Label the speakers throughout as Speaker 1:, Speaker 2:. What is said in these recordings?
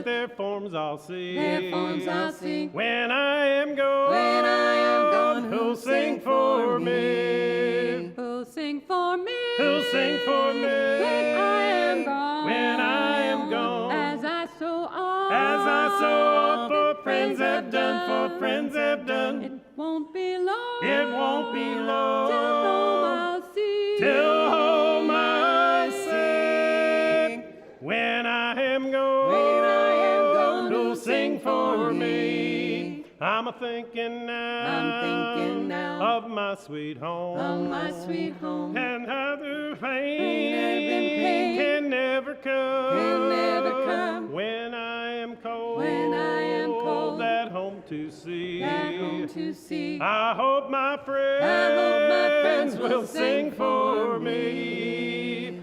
Speaker 1: their forms I'll see.
Speaker 2: Their forms I'll see.
Speaker 1: When I am gone,
Speaker 2: When I am gone,
Speaker 1: who'll sing for me?
Speaker 2: Who'll sing for me?
Speaker 1: Who'll sing for me?
Speaker 2: When I am gone.
Speaker 1: When I am gone.
Speaker 2: As I so oft.
Speaker 1: As I so oft for friends have done, for friends have done.
Speaker 2: It won't be long.
Speaker 1: It won't be long.
Speaker 2: Till home I'll see.
Speaker 1: Till home I sing. When I am gone.
Speaker 2: When I am gone,
Speaker 1: Who'll sing for me? I'm a-thinking now of my sweet home.
Speaker 2: Of my sweet home.
Speaker 1: And other
Speaker 2: pain
Speaker 1: can never come.
Speaker 2: Can never come.
Speaker 1: When I am cold.
Speaker 2: When I am cold.
Speaker 1: That home to see.
Speaker 2: That home to see.
Speaker 1: I hope my friends will sing for me.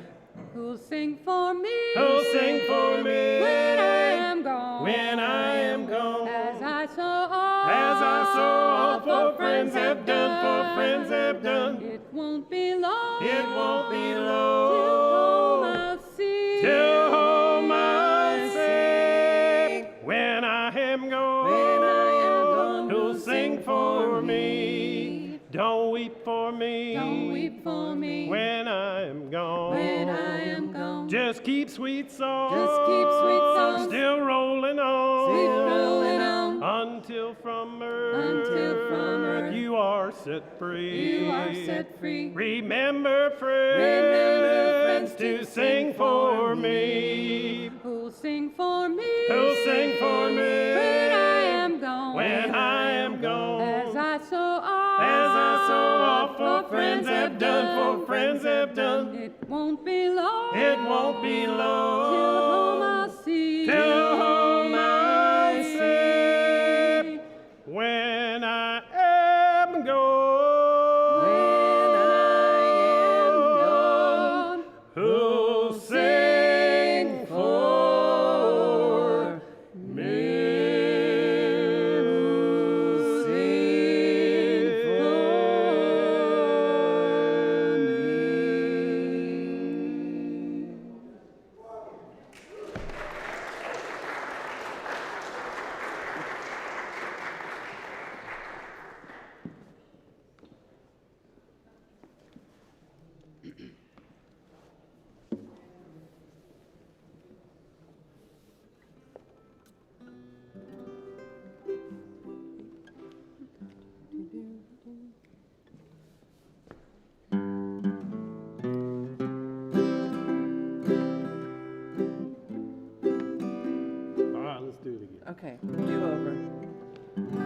Speaker 2: Who'll sing for me?
Speaker 1: Who'll sing for me?
Speaker 2: When I am gone.
Speaker 1: When I am gone.
Speaker 2: As I so oft.
Speaker 1: As I so oft for friends have done, for friends have done.
Speaker 2: It won't be long.
Speaker 1: It won't be
Speaker 2: Till
Speaker 1: long.
Speaker 2: home I'll see.
Speaker 1: Till home I sing. When I am gone.
Speaker 2: When I am gone,
Speaker 1: Who'll sing for me? Don't weep for me.
Speaker 2: Don't weep for me.
Speaker 1: When I am gone.
Speaker 2: When I am gone.
Speaker 1: Just keep sweet songs.
Speaker 2: Just keep sweet songs.
Speaker 1: Still rolling on.
Speaker 2: Still rolling on.
Speaker 1: Until from earth. You are set free.
Speaker 2: You are set free.
Speaker 1: Remember friends to sing for me.
Speaker 2: Who'll sing for me?
Speaker 1: Who'll sing for me?
Speaker 2: When I am gone.
Speaker 1: When I am gone.
Speaker 2: As I so oft.
Speaker 1: As I so oft for friends have done, for friends have done.
Speaker 2: It won't be long.
Speaker 1: It won't be long.
Speaker 2: Till home I'll see.
Speaker 1: Till home I see. When I am gone.
Speaker 2: When I am gone.
Speaker 1: Who'll sing for me?
Speaker 2: Who'll sing
Speaker 1: All right, let's do it again.
Speaker 3: Okay, do over.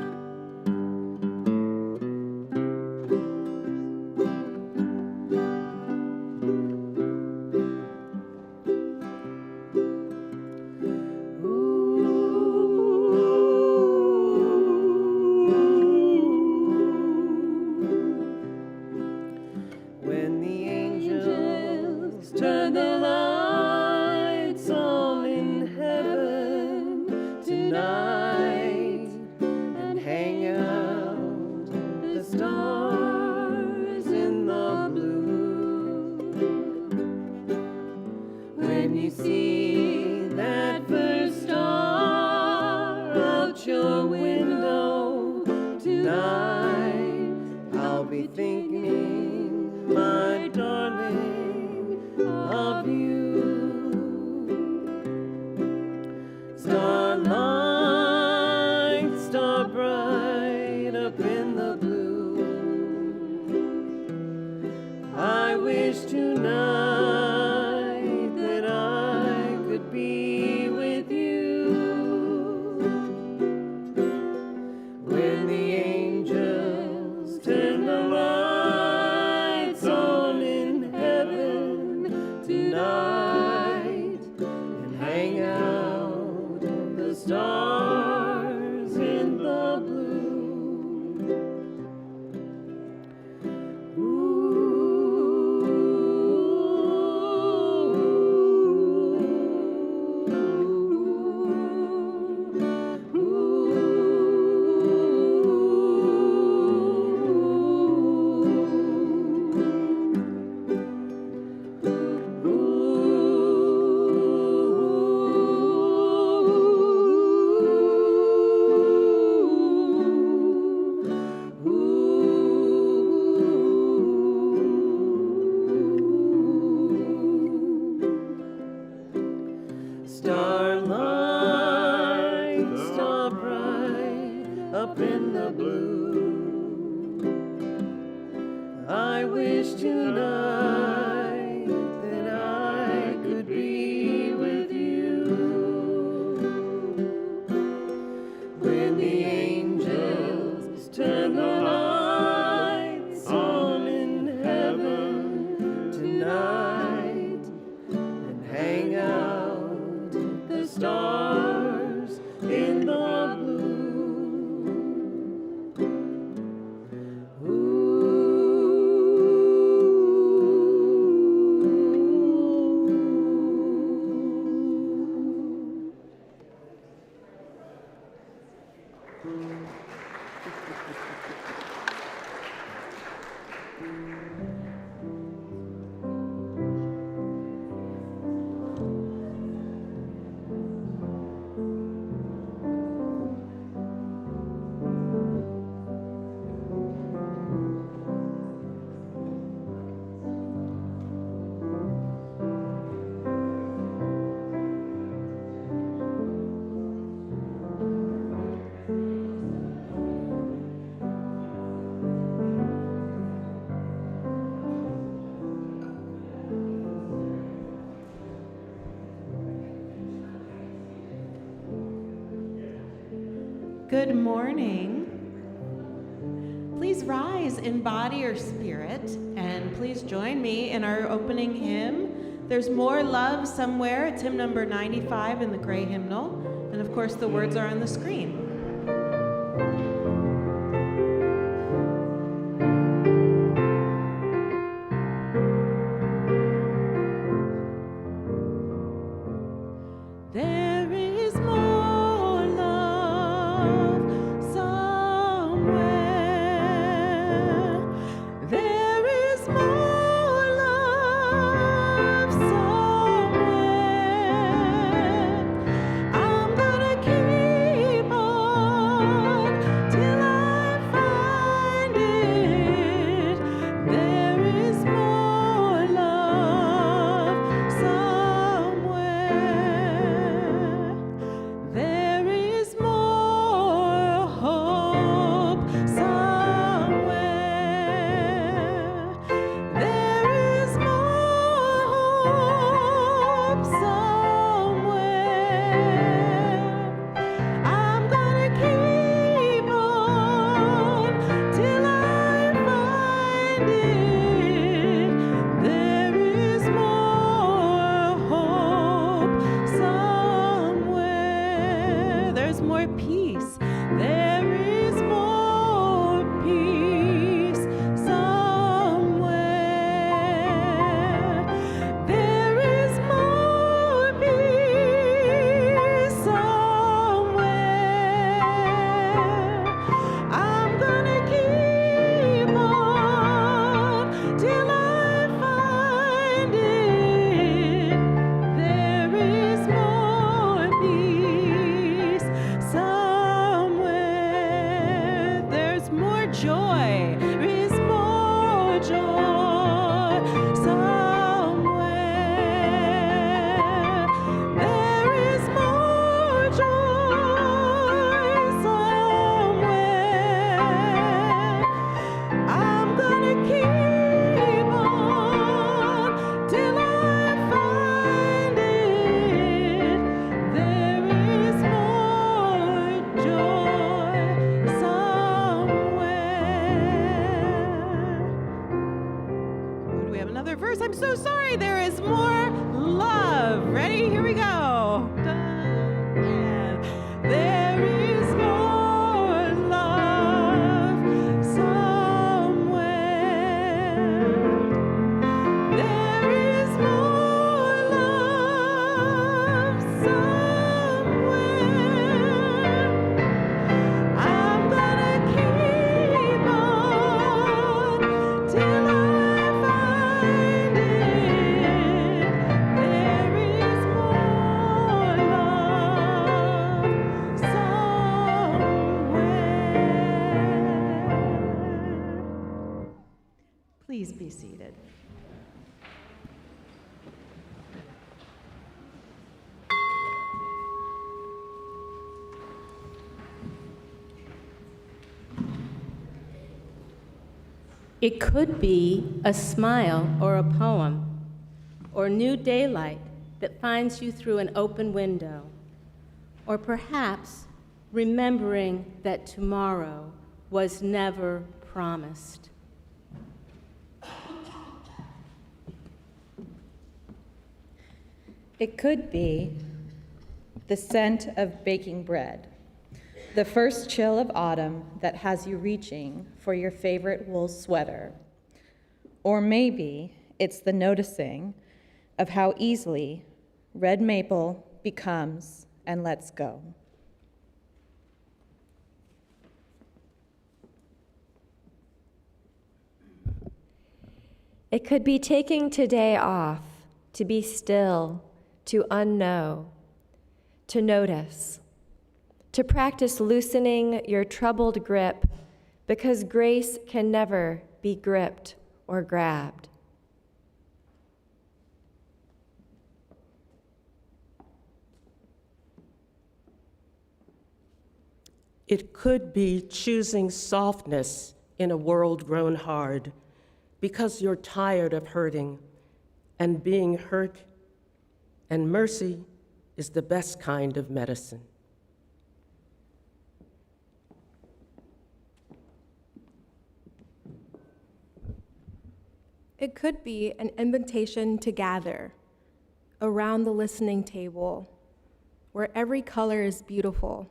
Speaker 3: When the angels turn the lights on in heaven tonight,
Speaker 2: starlight, star bright, up in the blue. I wish tonight that I could be with you. When the angels turn the lights on in heaven tonight and hang out the stars in the blue.
Speaker 4: Good morning. Please rise in body or spirit, and please join me in our opening hymn. There's More Love Somewhere. It's hymn number 95 in the gray hymnal, and of course the words are on the screen. There is more love somewhere. There is more love somewhere. I'm gonna keep on till I find it. There is more love somewhere.
Speaker 2: It could be a smile or a poem, or new daylight that finds you through an open window, or perhaps remembering that tomorrow was never promised.
Speaker 5: It could be the scent of baking bread, the first chill of autumn that has you reaching for your favorite wool sweater. Or maybe it's the noticing of how easily red maple becomes and lets go.
Speaker 3: It could be taking today off, to be still, to unknow, to notice, to practice loosening your troubled grip, because grace can never be gripped or grabbed.
Speaker 6: It could be choosing softness in a world grown hard, because you're tired of hurting and being hurt, and mercy is the best kind of medicine.
Speaker 7: It could be an invitation to gather around the listening table, where every color is beautiful,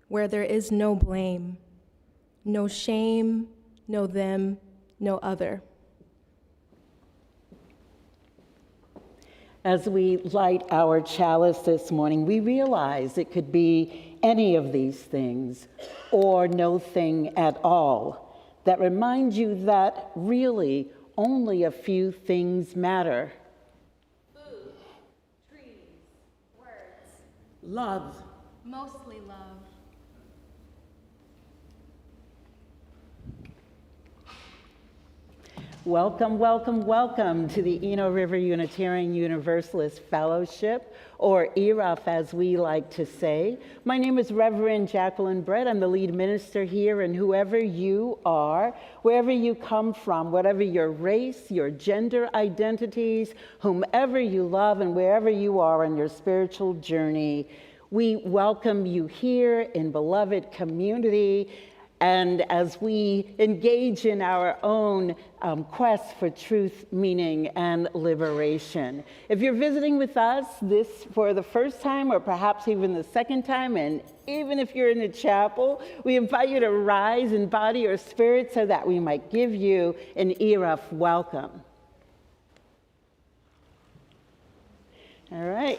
Speaker 7: where there is no blame, no shame, no them, no other.
Speaker 8: As we light our chalice this morning, we realize it could be any of these things or no thing at all that remind you that really only a few things matter.
Speaker 2: Food, trees, words.
Speaker 6: Love.
Speaker 7: Mostly love.
Speaker 8: Welcome, welcome, welcome to the Eno River Unitarian Universalist Fellowship, or ERUUF as we like to say. My name is Reverend Jacqueline Brett. I'm the lead minister here, and whoever you are, wherever you come from, whatever your race, your gender identities, whomever you love, and wherever you are on your spiritual journey, we welcome you here in beloved community. And as we engage in our own quest for truth, meaning, and liberation. If you're visiting with us this for the first time, or perhaps even the second time, and even if you're in the chapel, we invite you to rise in body or spirit so that we might give you an ERUUF welcome. All right.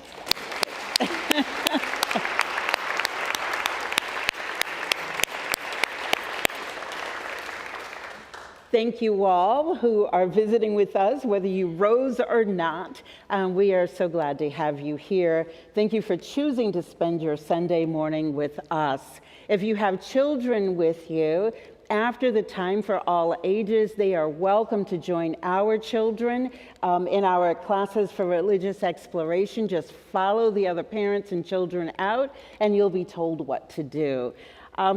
Speaker 8: Thank you all who are visiting with us, whether you rose or not. We are so glad to have you here. Thank you for choosing to spend your Sunday morning with us. If you have children with you, after the time for all ages, they are welcome to join our children in our classes for religious exploration. Just follow the other parents and children out, and you'll be told what to do.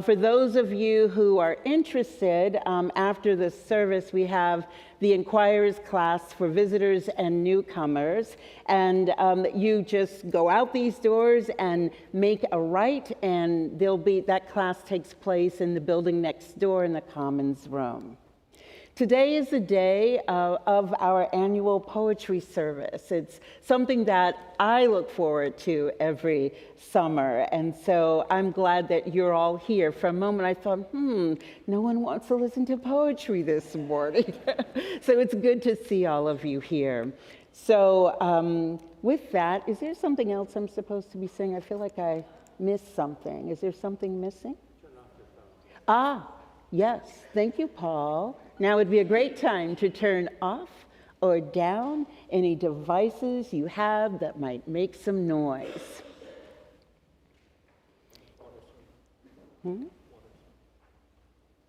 Speaker 8: For those of you who are interested, after the service, we have the Inquirer's class for visitors and newcomers. And you just go out these doors and make a right, and that class takes place in the building next door in the Commons room. Today is the day of our annual poetry service. It's something that I look forward to every summer, and so I'm glad that you're all here. For a moment I thought, no one wants to listen to poetry this morning. So it's good to see all of you here. So with that, is there something else I'm supposed to be saying? I feel like I missed something. Is there something missing? Yes, thank you, Paul. Now would be a great time to turn off or down any devices you have that might make some noise.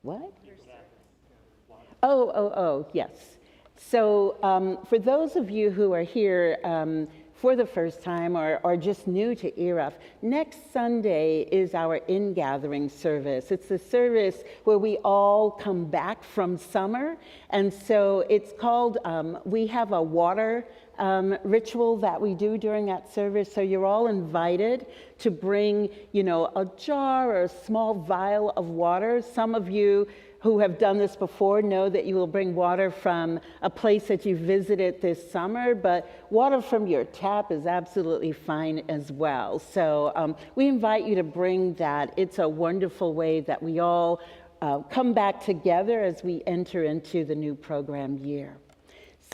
Speaker 8: What? Oh, yes. So for those of you who are here for the first time or just new to ERUUF, next Sunday is our in-gathering service. It's the service where we all come back from summer. And so it's called, we have a water ritual that we do during that service. So you're all invited to bring, a jar or a small vial of water. Some of you who have done this before know that you will bring water from a place that you visited this summer, but water from your tap is absolutely fine as well. So we invite you to bring that. It's a wonderful way that we all come back together as we enter into the new program year.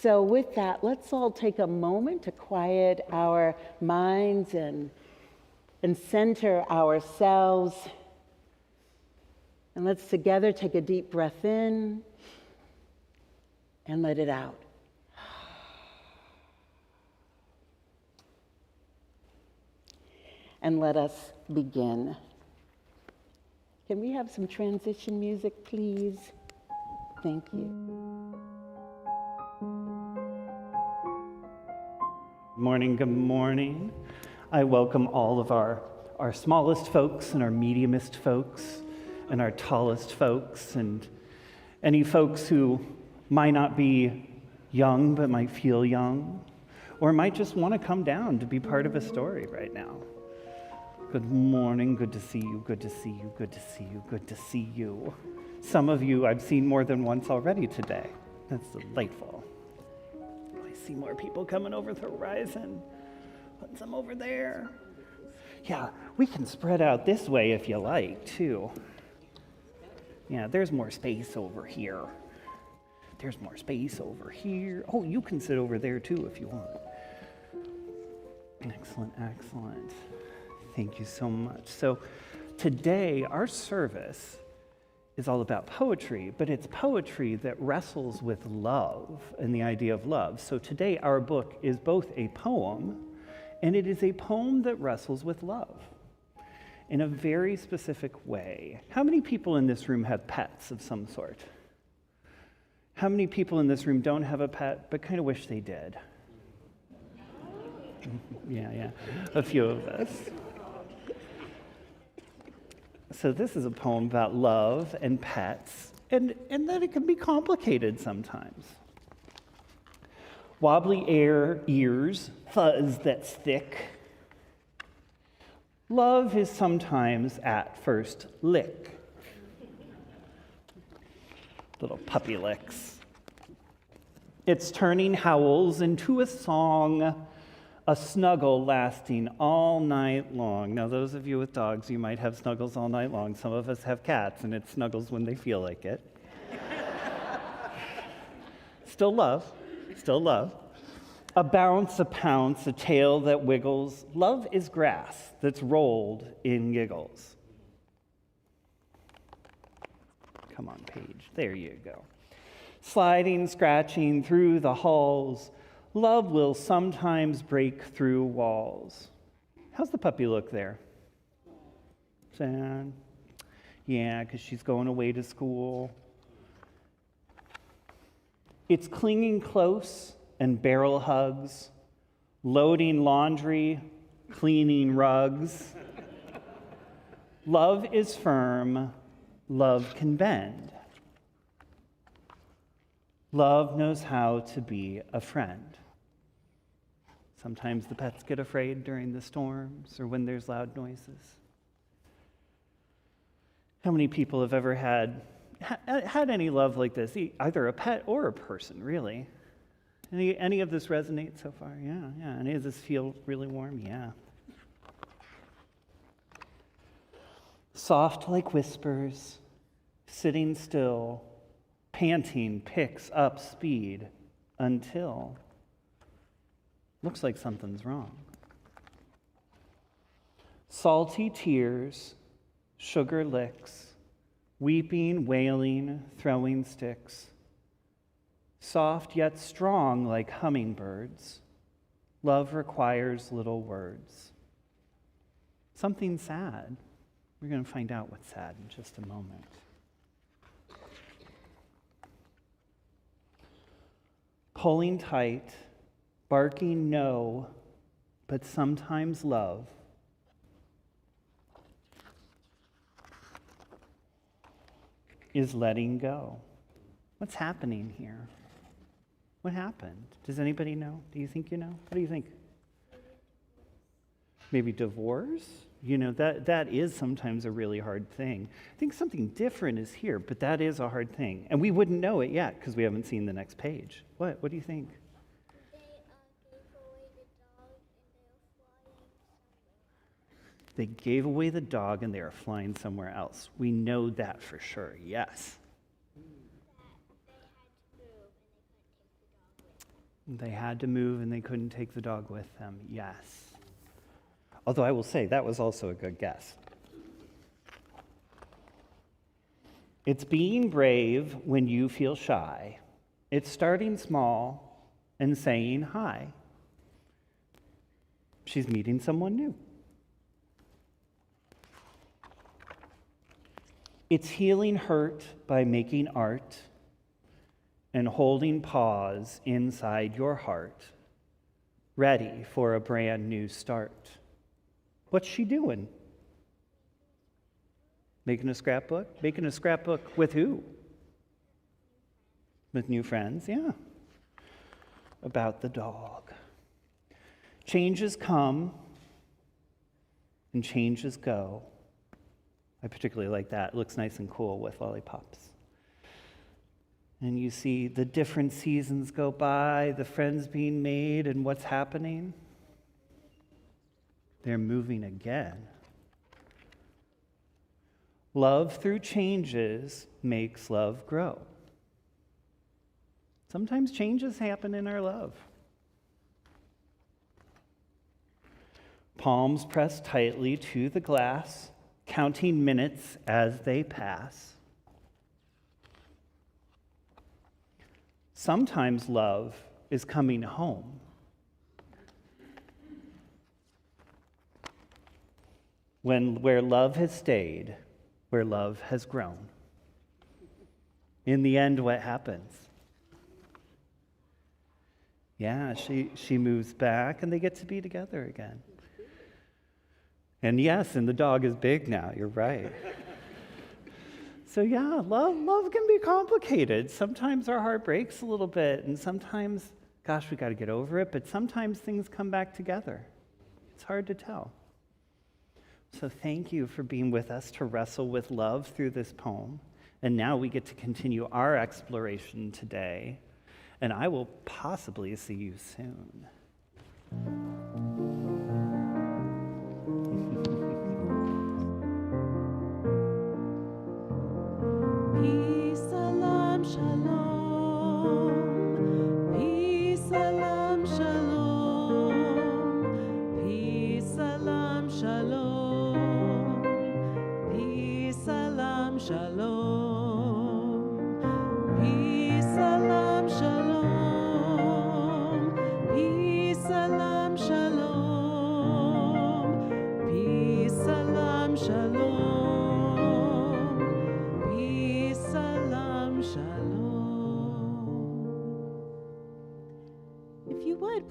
Speaker 8: So with that, let's all take a moment to quiet our minds and center ourselves. And let's together take a deep breath in and let it out. And let us begin. Can we have some transition music, please? Thank you.
Speaker 9: Good morning. I welcome all of our smallest folks and our mediumest folks and our tallest folks and any folks who might not be young but might feel young or might just want to come down to be part of a story right now. Good morning, good to see you, good to see you, good to see you, good to see you. Some of you I've seen more than once already today. That's delightful. I see more people coming over the horizon. Putting some over there. Yeah, we can spread out this way if you like, too. Yeah, there's more space over here. There's more space over here. Oh, you can sit over there, too, if you want. Excellent, excellent. Thank you so much. So today, our service is all about poetry, but it's poetry that wrestles with love and the idea of love. So today, our book is both a poem, and it is a poem that wrestles with love in a very specific way. How many people in this room have pets of some sort? How many people in this room don't have a pet, but kind of wish they did? Yeah, a few of us. So this is a poem about love and pets, and that it can be complicated sometimes. Wobbly ears, fuzz that's thick. Love is sometimes at first lick. Little puppy licks. It's turning howls into a song, a snuggle lasting all night long. Now, those of you with dogs, you might have snuggles all night long. Some of us have cats, and it's snuggles when they feel like it. Still love. A bounce, a pounce, a tail that wiggles. Love is grass that's rolled in giggles. Come on, page. There you go. Sliding, scratching through the halls. Love will sometimes break through walls. How's the puppy look there? Sad? Yeah, because she's going away to school. It's clinging close and barrel hugs, loading laundry, cleaning rugs. Love is firm, love can bend. Love knows how to be a friend. Sometimes the pets get afraid during the storms or when there's loud noises. How many people have ever had any love like this, either a pet or a person, really? Any of this resonate so far? Yeah. Any of this feel really warm? Yeah. Soft like whispers, sitting still, panting picks up speed until looks like something's wrong. Salty tears, sugar licks, weeping, wailing, throwing sticks. Soft yet strong like hummingbirds, love requires little words. Something sad. We're going to find out what's sad in just a moment. Pulling tight, barking no, But sometimes love is letting go. What's happening here? What happened? Does anybody know? Do you think you know? What do you think? Maybe divorce? You know, that is sometimes a really hard thing. I think something different is here, but that is a hard thing. And we wouldn't know it yet because we haven't seen the next page. What do you think? They gave away the dog and they are flying somewhere else. We know that for sure, yes. They had to move and they couldn't take the dog with them, yes. Although I will say that was also a good guess. It's being brave when you feel shy. It's starting small and saying hi. She's meeting someone new. It's healing hurt by making art and holding pause inside your heart, ready for a brand new start. What's she doing? Making a scrapbook? Making a scrapbook with who? With new friends, yeah. About the dog. Changes come and changes go. I particularly like that. It looks nice and cool with lollipops. And you see the different seasons go by, the friends being made, and what's happening? They're moving again. Love through changes makes love grow. Sometimes changes happen in our love. Palms pressed tightly to the glass, counting minutes as they pass. Sometimes love is coming home. Where love has stayed, where love has grown. In the end, what happens? Yeah, she moves back and they get to be together again. And yes, and the dog is big now, you're right. So yeah, love can be complicated. Sometimes our heart breaks a little bit, and sometimes, gosh, we got to get over it, but sometimes things come back together. It's hard to tell. So thank you for being with us to wrestle with love through this poem. And now we get to continue our exploration today, and I will possibly see you soon.
Speaker 4: Peace, salam, shalom. Peace, salam, shalom. Peace, salam, shalom. Peace, salam, shalom. Peace, salam, shalom. Peace, salam, shalom. Peace, salam, shalom.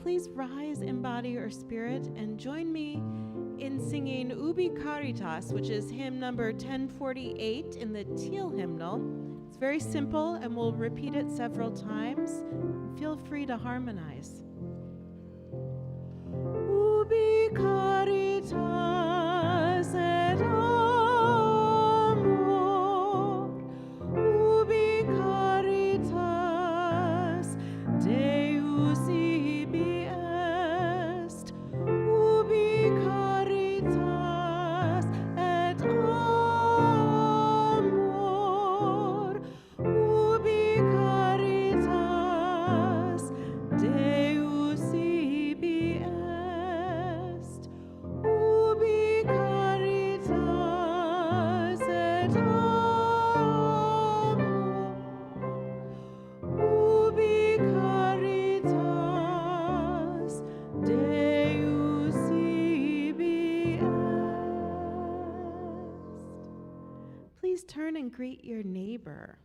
Speaker 4: Please rise in body or spirit and join me in singing Ubi Caritas, which is hymn number 1048 in the Teal hymnal. It's very simple and we'll repeat it several times. Feel free to harmonize. Ubi Caritas et amor, Ubi Caritas Deus ibi est, ubi caritas et amor, ubi caritas Deus ibi est, ubi caritas et amor, ubi caritas Deus ibi est. Please turn and greet your neighbor.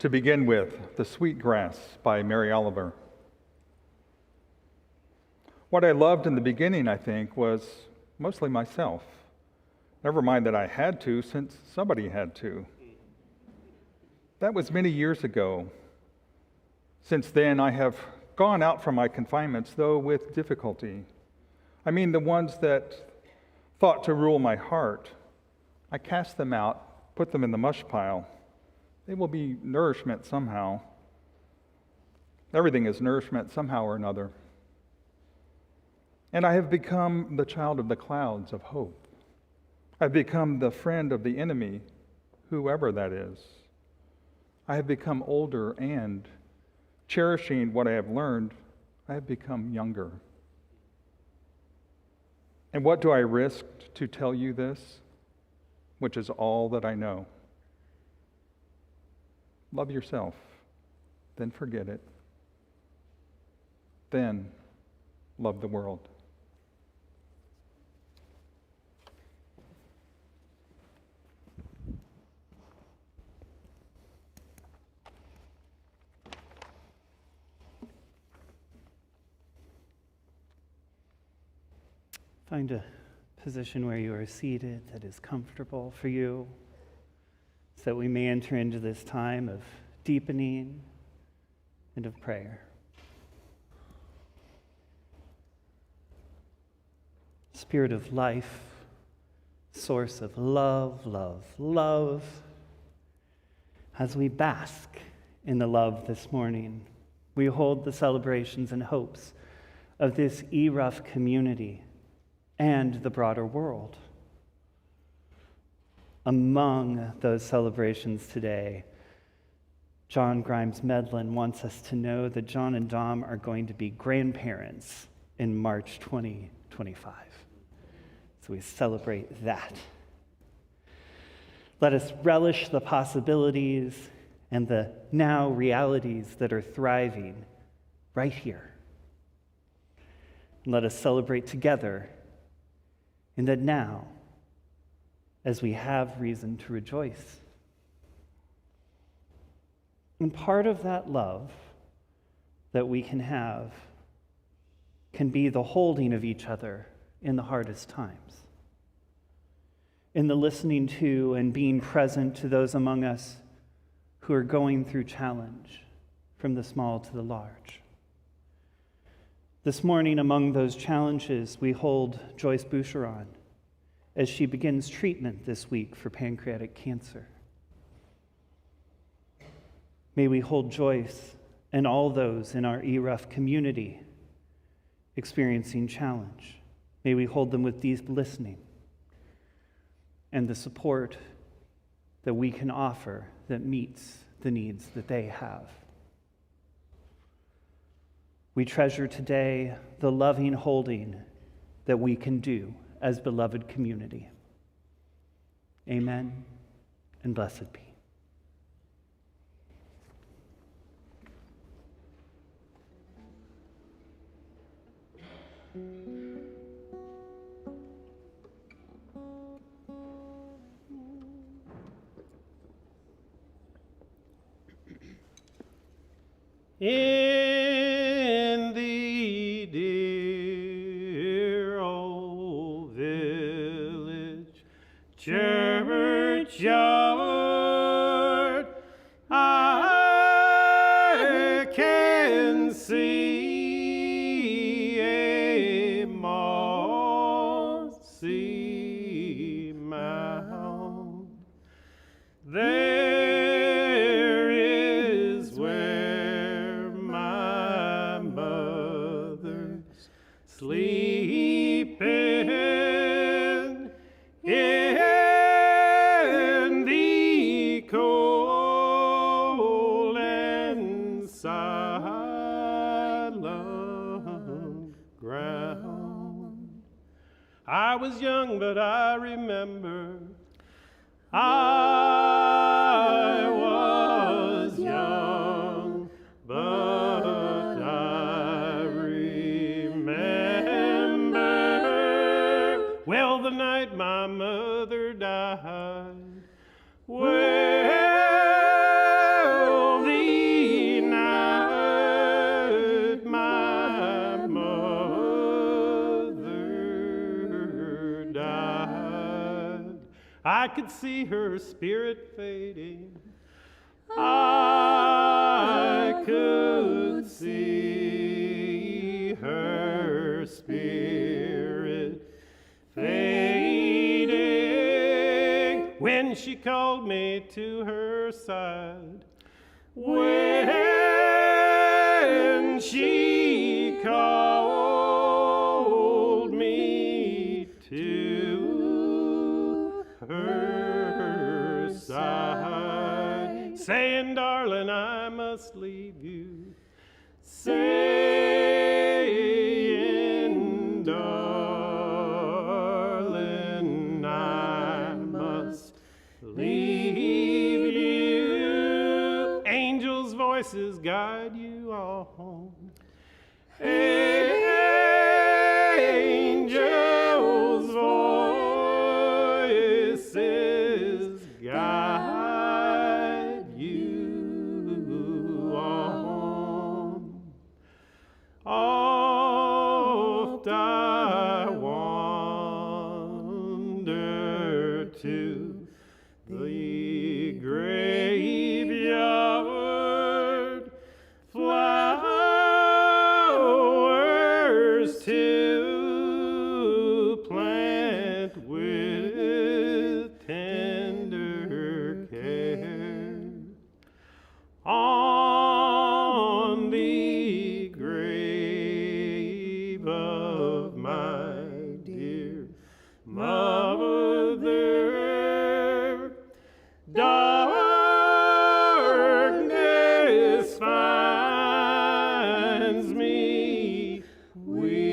Speaker 10: To begin with, The Sweet Grass by Mary Oliver. What I loved in the beginning, I think, was mostly myself. Never mind that I had to, since somebody had to. That was many years ago. Since then, I have gone out from my confinements, though with difficulty. I mean the ones that thought to rule my heart. I cast them out, put them in the mush pile. They will be nourishment somehow. Everything is nourishment somehow or another. And I have become the child of the clouds of hope. I've become the friend of the enemy, whoever that is. I have become older and, cherishing what I have learned, I have become younger. And what do I risk to tell you this, which is all that I know? Love yourself, then forget it. Then love the world.
Speaker 9: Find a position where you are seated that is comfortable for you, so that we may enter into this time of deepening and of prayer. Spirit of life, source of love, love, love, as we bask in the love this morning, we hold the celebrations and hopes of this ERUUF community and the broader world. Among those celebrations today, John Grimes Medlin wants us to know that John and Dom are going to be grandparents in March 2025. So we celebrate that. Let us relish the possibilities and the now realities that are thriving right here. And let us celebrate together in the now, as we have reason to rejoice. And part of that love that we can have can be the holding of each other in the hardest times, in the listening to and being present to those among us who are going through challenge, from the small to the large. This morning, among those challenges, we hold Joyce Boucheron as she begins treatment this week for pancreatic cancer. May we hold Joyce and all those in our ERUUF community experiencing challenge. May we hold them with deep listening and the support that we can offer that meets the needs that they have. We treasure today the loving holding that we can do as beloved community. Amen, and blessed be.
Speaker 1: In the dear old village churchyard, I can see a mossy mound. There is where my mother's sleeping in the cold and silent ground. I was young, but I remember I was young, but I remember well the night my mother died. Well, I could see her spirit fading. I could see her spirit fading when she called me to her side. When she called me to her side, saying, darling, I must leave you. Saying, darling, I must leave you. Angels' voices guide you all home. Angels' voices guide you on. Oft I wander to the graveyard, flowers to plant with tender care. On the grave of my dear mother, darkness finds me weeping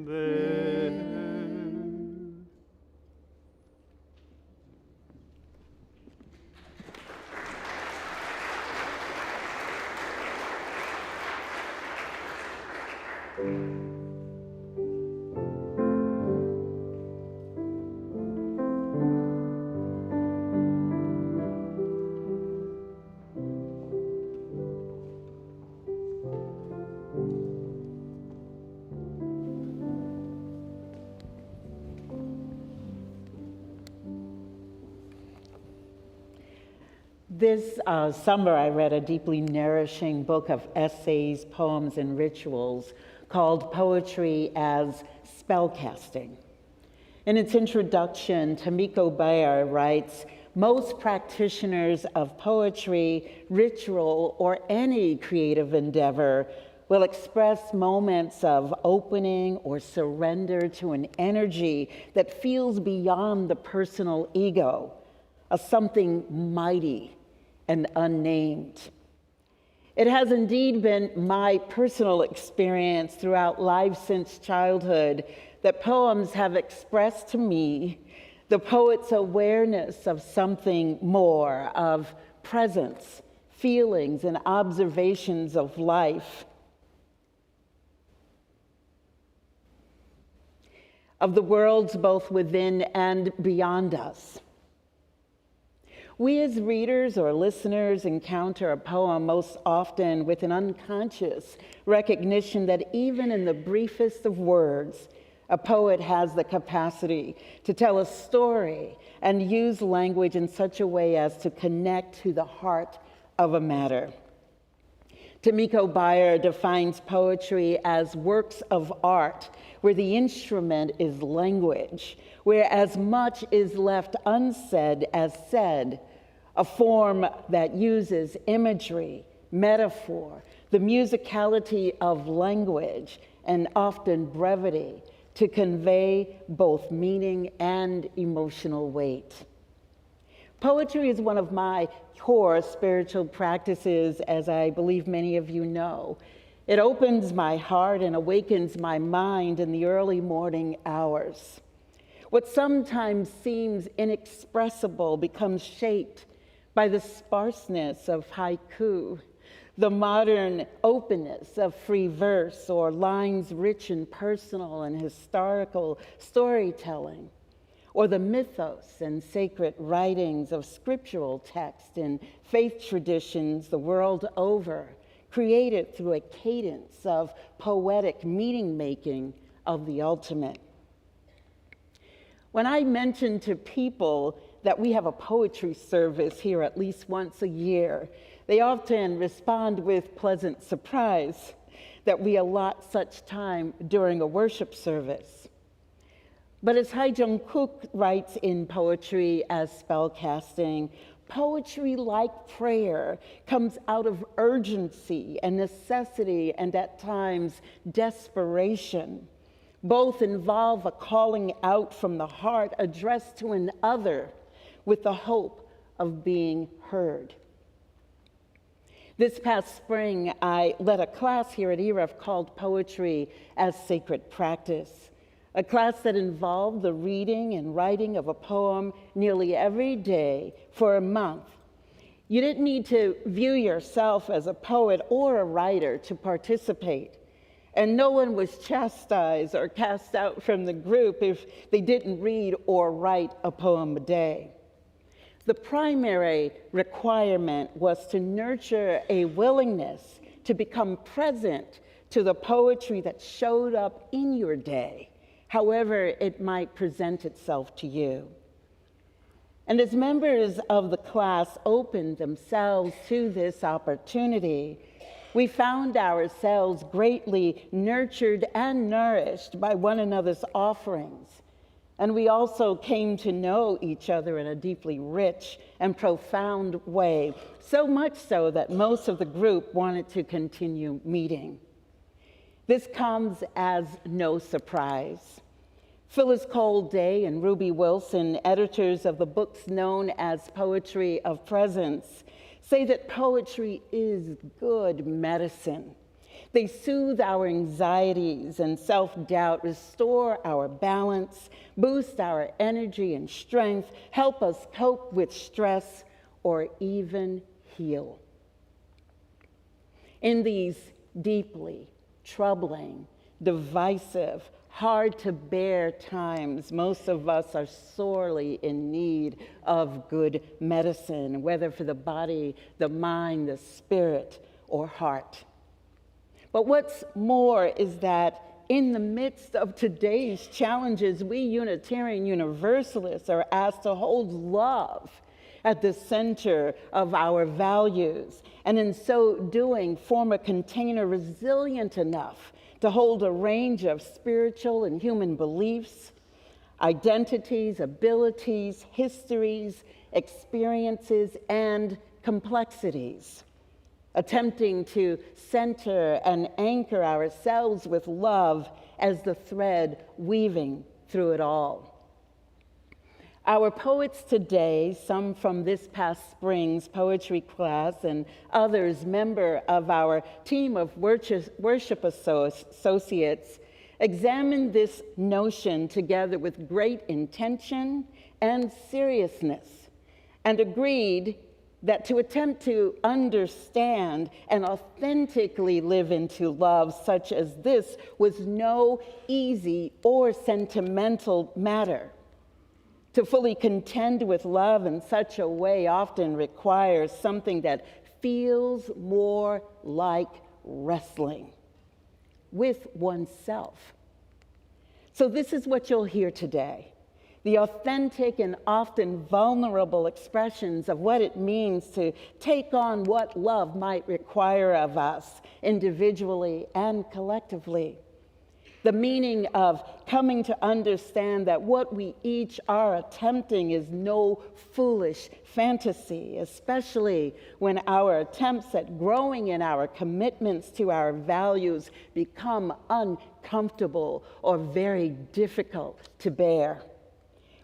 Speaker 1: there.
Speaker 8: This summer, I read a deeply nourishing book of essays, poems, and rituals called Poetry as Spellcasting. In its introduction, Tomiko Bayer writes, most practitioners of poetry, ritual, or any creative endeavor will express moments of opening or surrender to an energy that feels beyond the personal ego, a something mighty and unnamed. It has indeed been my personal experience throughout life since childhood that poems have expressed to me the poet's awareness of something more, of presence, feelings, and observations of life, of the worlds both within and beyond us. We as readers or listeners encounter a poem most often with an unconscious recognition that even in the briefest of words, a poet has the capacity to tell a story and use language in such a way as to connect to the heart of a matter. Tomiko Bayer defines poetry as works of art where the instrument is language, where as much is left unsaid as said, a form that uses imagery, metaphor, the musicality of language, and often brevity to convey both meaning and emotional weight. Poetry is one of my core spiritual practices, as I believe many of you know. It opens my heart and awakens my mind in the early morning hours. What sometimes seems inexpressible becomes shaped by the sparseness of haiku, the modern openness of free verse, or lines rich in personal and historical storytelling, or the mythos and sacred writings of scriptural text in faith traditions the world over, created through a cadence of poetic meaning-making of the ultimate. When I mention to people that we have a poetry service here at least once a year, they often respond with pleasant surprise that we allot such time during a worship service. But as Hai Jung-kook writes in Poetry as Spellcasting, poetry, like prayer, comes out of urgency and necessity and at times desperation. Both involve a calling out from the heart addressed to an other with the hope of being heard. This past spring, I led a class here at ERUUF called Poetry as Sacred Practice, a class that involved the reading and writing of a poem nearly every day for a month. You didn't need to view yourself as a poet or a writer to participate, and no one was chastised or cast out from the group if they didn't read or write a poem a day. The primary requirement was to nurture a willingness to become present to the poetry that showed up in your day, however it might present itself to you. And as members of the class opened themselves to this opportunity, we found ourselves greatly nurtured and nourished by one another's offerings. And we also came to know each other in a deeply rich and profound way, so much so that most of the group wanted to continue meeting. This comes as no surprise. Phyllis Cole Day and Ruby Wilson, editors of the books known as Poetry of Presence, say that poetry is good medicine. They soothe our anxieties and self-doubt, restore our balance, boost our energy and strength, help us cope with stress, or even heal. In these deeply troubling, divisive, hard-to-bear times, most of us are sorely in need of good medicine, whether for the body, the mind, the spirit, or heart. But what's more is that in the midst of today's challenges, we Unitarian Universalists are asked to hold love at the center of our values, and in so doing, form a container resilient enough to hold a range of spiritual and human beliefs, identities, abilities, histories, experiences, and complexities, attempting to center and anchor ourselves with love as the thread weaving through it all. Our poets today, some from this past spring's poetry class and others member of our team of worship associates, examined this notion together with great intention and seriousness, and agreed that to attempt to understand and authentically live into love such as this was no easy or sentimental matter. To fully contend with love in such a way often requires something that feels more like wrestling with oneself. So this is what you'll hear today: the authentic and often vulnerable expressions of what it means to take on what love might require of us individually and collectively. The meaning of coming to understand that what we each are attempting is no foolish fantasy, especially when our attempts at growing in our commitments to our values become uncomfortable or very difficult to bear.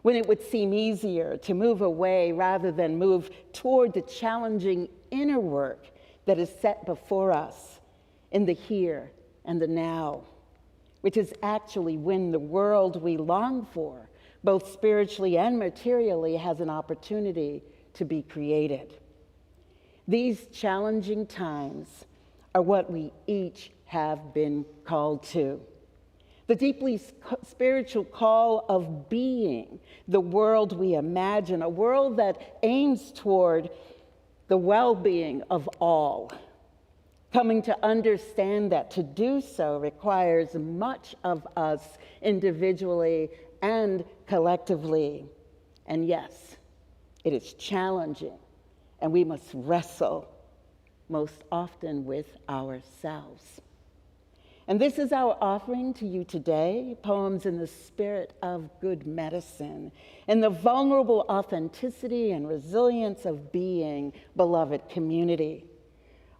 Speaker 8: When it would seem easier to move away rather than move toward the challenging inner work that is set before us in the here and the now, which is actually when the world we long for, both spiritually and materially, has an opportunity to be created. These challenging times are what we each have been called to. The deeply spiritual call of being the world we imagine, a world that aims toward the well-being of all, coming to understand that to do so requires much of us individually and collectively. And yes, it is challenging, and we must wrestle most often with ourselves. And this is our offering to you today, poems in the spirit of good medicine, and the vulnerable authenticity and resilience of being, beloved community.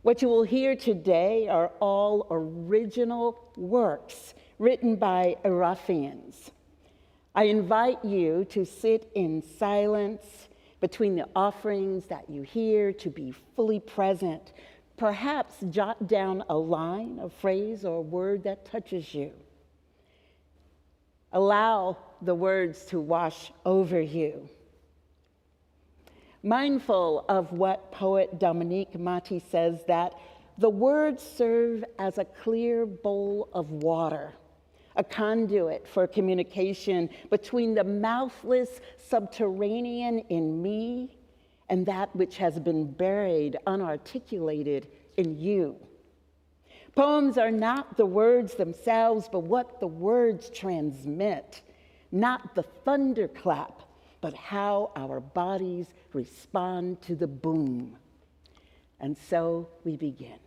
Speaker 8: What you will hear today are all original works written by ERUUFians. I invite you to sit in silence between the offerings that you hear, to be fully present. Perhaps jot down a line, a phrase, or a word that touches you. Allow the words to wash over you. Mindful of what poet Dominique Mati says, that the words serve as a clear bowl of water, a conduit for communication between the mouthless subterranean in me and that which has been buried, unarticulated in you. Poems are not the words themselves, but what the words transmit, not the thunderclap, but how our bodies respond to the boom. And so we begin.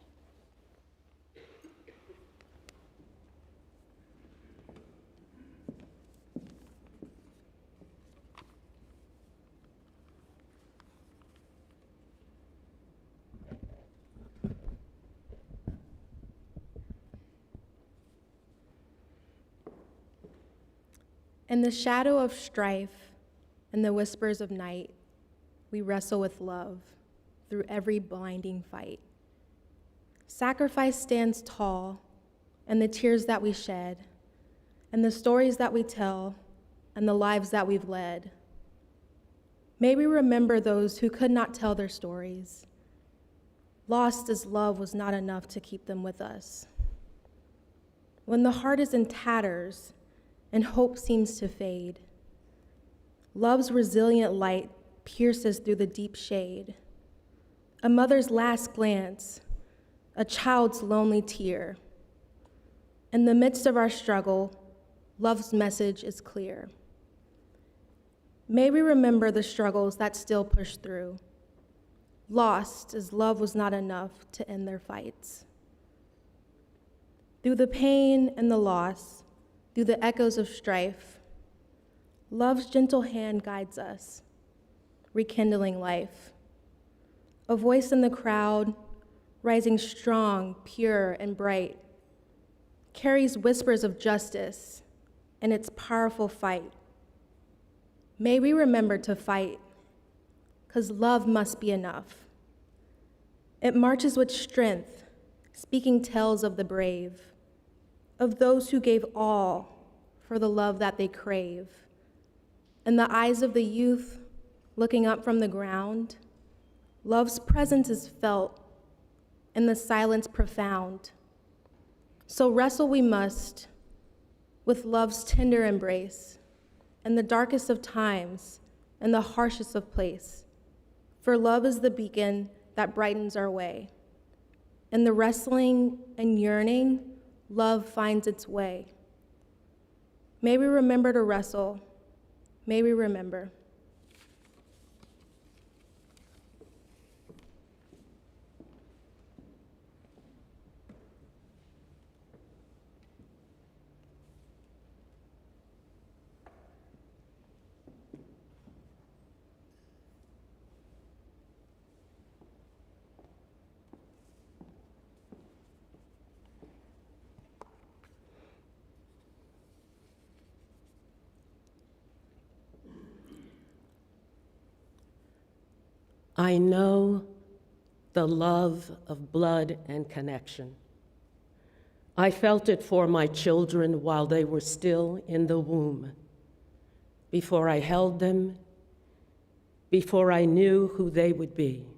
Speaker 7: In the shadow of strife and the whispers of night, we wrestle with love through every blinding fight. Sacrifice stands tall, and the tears that we shed, and the stories that we tell, and the lives that we've led. May we remember those who could not tell their stories, lost as love was not enough to keep them with us. When the heart is in tatters, and hope seems to fade, love's resilient light pierces through the deep shade. A mother's last glance, a child's lonely tear. In the midst of our struggle, love's message is clear. May we remember the struggles that still push through, lost as love was not enough to end their fights. Through the pain and the loss, through the echoes of strife, love's gentle hand guides us, rekindling life. A voice in the crowd, rising strong, pure, and bright, carries whispers of justice in its powerful fight. May we remember to fight, 'cause love must be enough. It marches with strength, speaking tales of the brave, of those who gave all for the love that they crave. In the eyes of the youth looking up from the ground, love's presence is felt in the silence profound. So wrestle we must with love's tender embrace in the darkest of times and the harshest of place. For love is the beacon that brightens our way. In the wrestling and yearning, love finds its way. May we remember to wrestle. May we remember.
Speaker 6: I know the love of blood and connection. I felt it for my children while they were still in the womb, before I held them, before I knew who they would be.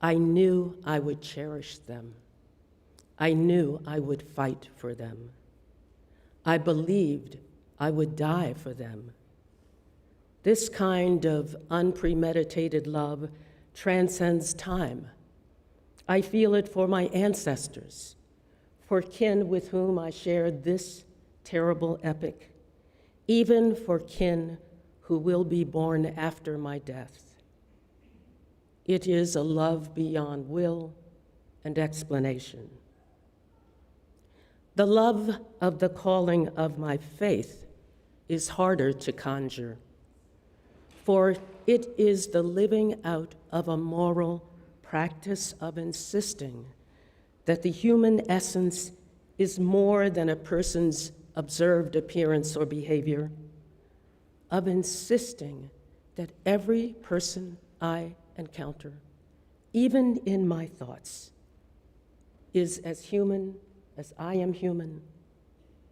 Speaker 6: I knew I would cherish them. I knew I would fight for them. I believed I would die for them. This kind of unpremeditated love transcends time. I feel it for my ancestors, for kin with whom I shared this terrible epic, even for kin who will be born after my death. It is a love beyond will and explanation. The love of the calling of my faith is harder to conjure, for it is the living out of a moral practice of insisting that the human essence is more than a person's observed appearance or behavior, of insisting that every person I encounter, even in my thoughts, is as human as I am human,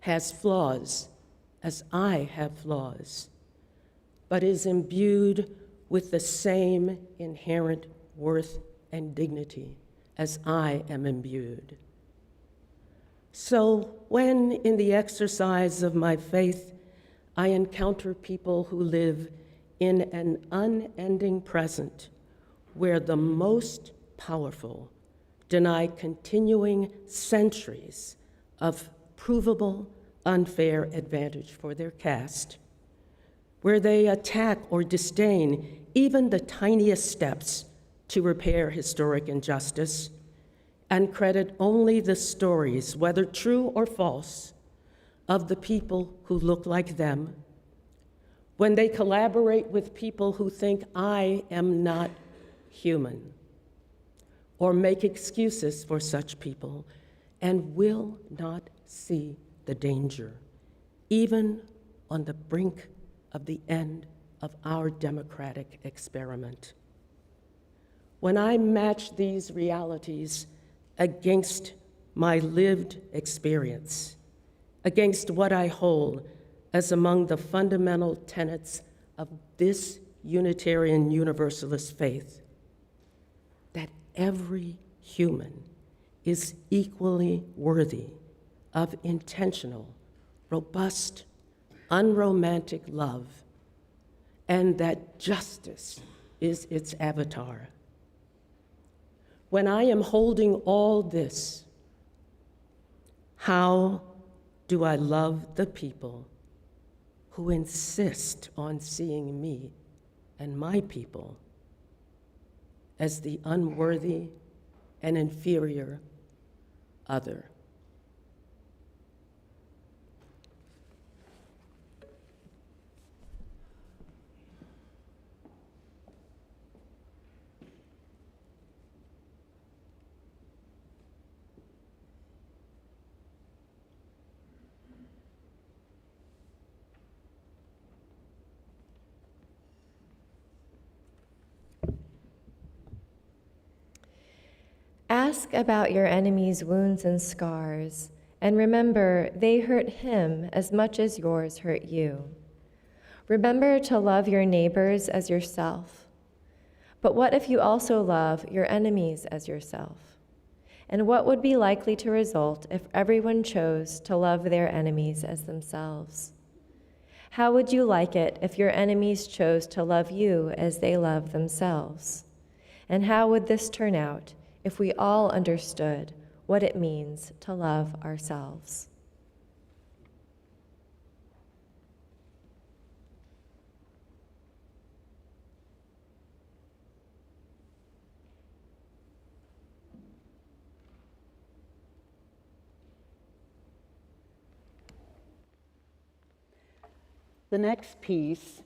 Speaker 6: has flaws as I have flaws, but is imbued with the same inherent worth and dignity as I am imbued. So when, in the exercise of my faith, I encounter people who live in an unending present where the most powerful deny continuing centuries of provable unfair advantage for their caste, where they attack or disdain even the tiniest steps to repair historic injustice, and credit only the stories, whether true or false, of the people who look like them, when they collaborate with people who think I am not human, or make excuses for such people, and will not see the danger, even on the brink of the end of our democratic experiment. When I match these realities against my lived experience, against what I hold as among the fundamental tenets of this Unitarian Universalist faith, that every human is equally worthy of intentional, robust, unromantic love, and that justice is its avatar. When I am holding all this, how do I love the people who insist on seeing me and my people as the unworthy and inferior other?
Speaker 3: Ask about your enemy's wounds and scars, and remember they hurt him as much as yours hurt you. Remember to love your neighbors as yourself. But what if you also love your enemies as yourself? And what would be likely to result if everyone chose to love their enemies as themselves? How would you like it if your enemies chose to love you as they love themselves? And how would this turn out if we all understood what it means to love ourselves?
Speaker 8: The next piece,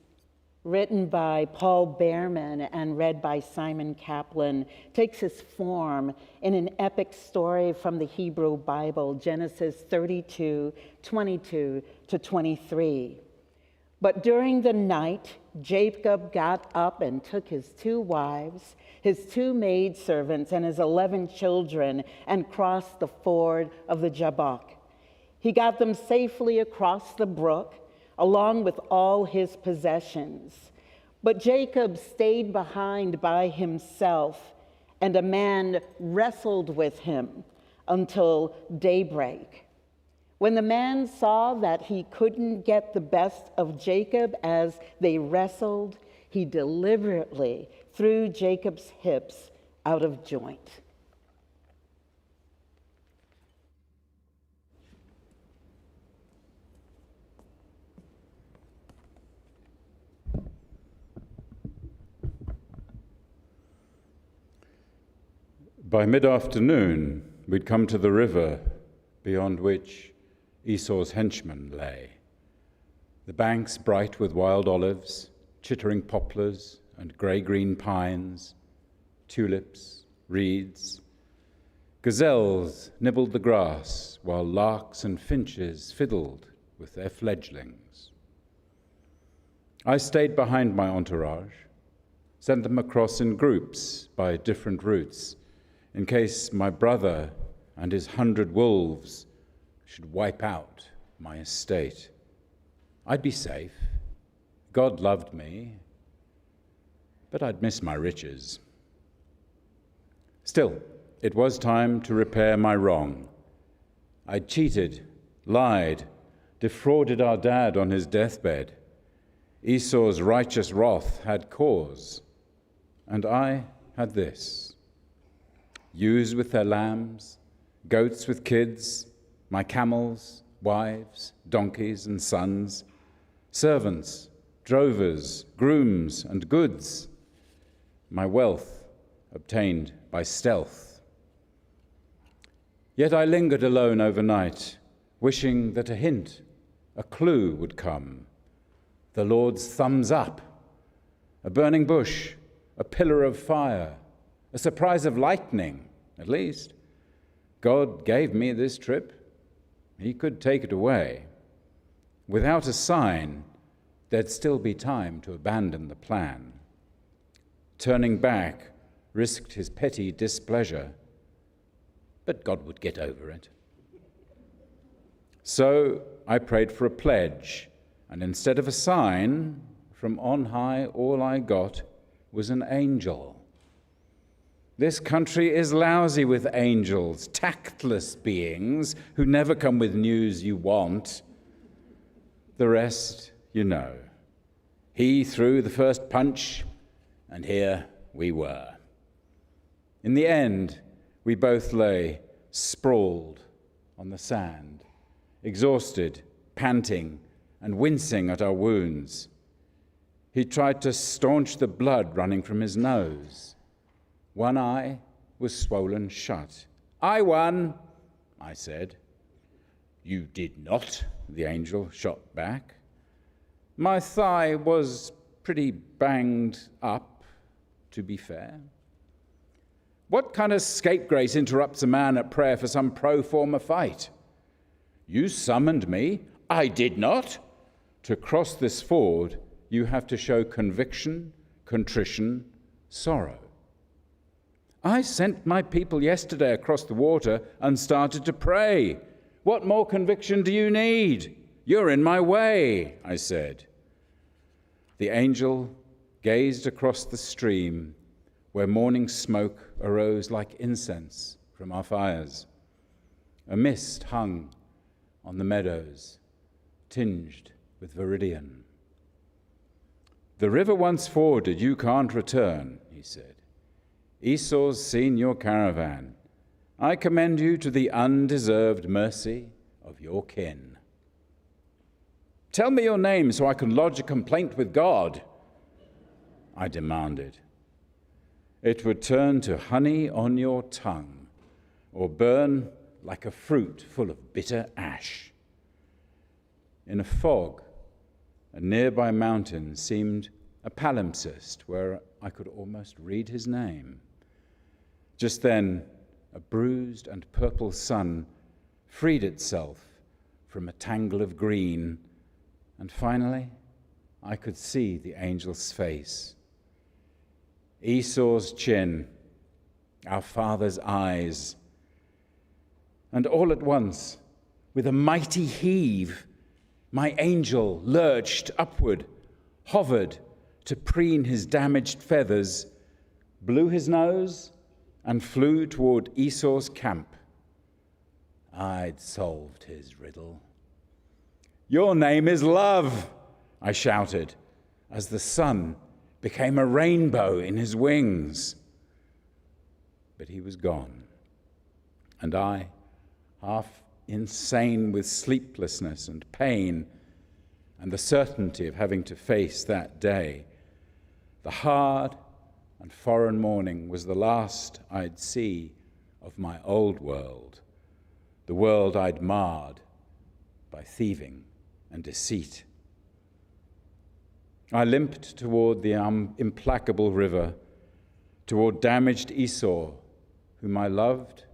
Speaker 8: written by Paul Baerman and read by Simon Kaplan, takes its form in an epic story from the Hebrew Bible, Genesis 32, 22 to 23. But during the night, Jacob got up and took his 2 wives, his 2 maidservants, and his 11 children, and crossed the ford of the Jabbok. He got them safely across the brook, along with all his possessions. But Jacob stayed behind by himself, and a man wrestled with him until daybreak. When the man saw that he couldn't get the best of Jacob as they wrestled, he deliberately threw Jacob's hips out of joint.
Speaker 11: By mid-afternoon, we'd come to the river beyond which Esau's henchmen lay. The banks bright with wild olives, chittering poplars and grey-green pines, tulips, reeds. Gazelles nibbled the grass while larks and finches fiddled with their fledglings. I stayed behind my entourage, sent them across in groups by different routes, in case my brother and his 100 wolves should wipe out my estate. I'd be safe. God loved me, but I'd miss my riches. Still, it was time to repair my wrong. I'd cheated, lied, defrauded our dad on his deathbed. Esau's righteous wrath had cause, and I had this. Ewes with their lambs, goats with kids, my camels, wives, donkeys, and sons, servants, drovers, grooms, and goods, my wealth obtained by stealth. Yet I lingered alone overnight, wishing that a hint, a clue would come. The Lord's thumbs up, a burning bush, a pillar of fire, a surprise of lightning, at least. God gave me this trip. He could take it away. Without a sign, there'd still be time to abandon the plan. Turning back risked his petty displeasure, but God would get over it. So I prayed for a pledge, and instead of a sign, from on high all I got was an angel. This country is lousy with angels, tactless beings who never come with news you want. The rest you know. He threw the first punch, and here we were. In the end, we both lay sprawled on the sand, exhausted, panting, and wincing at our wounds. He tried to staunch the blood running from his nose. One eye was swollen shut. I won, I said. You did not, the angel shot back. My thigh was pretty banged up, to be fair. What kind of scapegrace interrupts a man at prayer for some pro forma fight? You summoned me. I did not. To cross this ford, you have to show conviction, contrition, sorrow. I sent my people yesterday across the water and started to pray. What more conviction do you need? You're in my way, I said. The angel gazed across the stream where morning smoke arose like incense from our fires. A mist hung on the meadows, tinged with viridian. The river once forded, you can't return, he said. Esau's seen your caravan. I commend you to the undeserved mercy of your kin. Tell me your name so I can lodge a complaint with God, I demanded. It would turn to honey on your tongue, or burn like a fruit full of bitter ash. In a fog, a nearby mountain seemed a palimpsest where I could almost read his name. Just then, a bruised and purple sun freed itself from a tangle of green, and finally, I could see the angel's face. Esau's chin, our father's eyes, and all at once, with a mighty heave, my angel lurched upward, hovered to preen his damaged feathers, blew his nose, and flew toward Esau's camp. I'd solved his riddle. Your name is love, I shouted, as the sun became a rainbow in his wings. But he was gone, and I, half insane with sleeplessness and pain, and the certainty of having to face that day, the hard and foreign morning was the last I'd see of my old world, the world I'd marred by thieving and deceit. I limped toward the implacable river, toward damaged Esau, whom I loved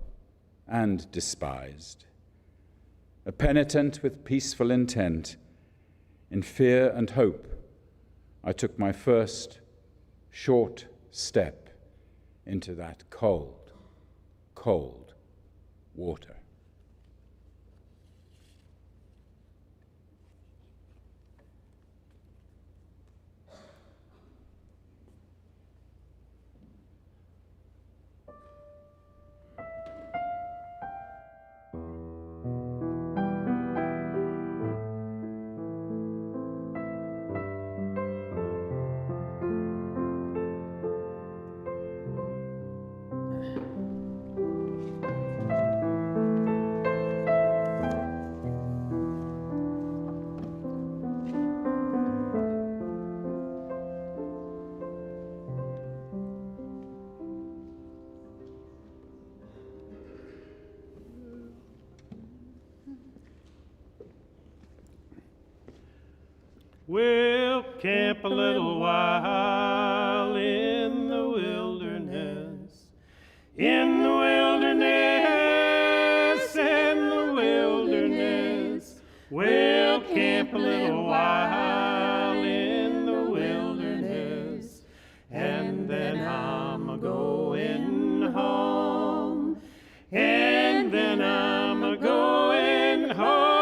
Speaker 11: and despised. A penitent with peaceful intent, in fear and hope, I took my first short step into that cold, cold water.
Speaker 1: We'll camp a little while in the wilderness, in the wilderness, in the wilderness. We'll camp a little while in the wilderness, and then I'm a-going home, and then I'm a-going home.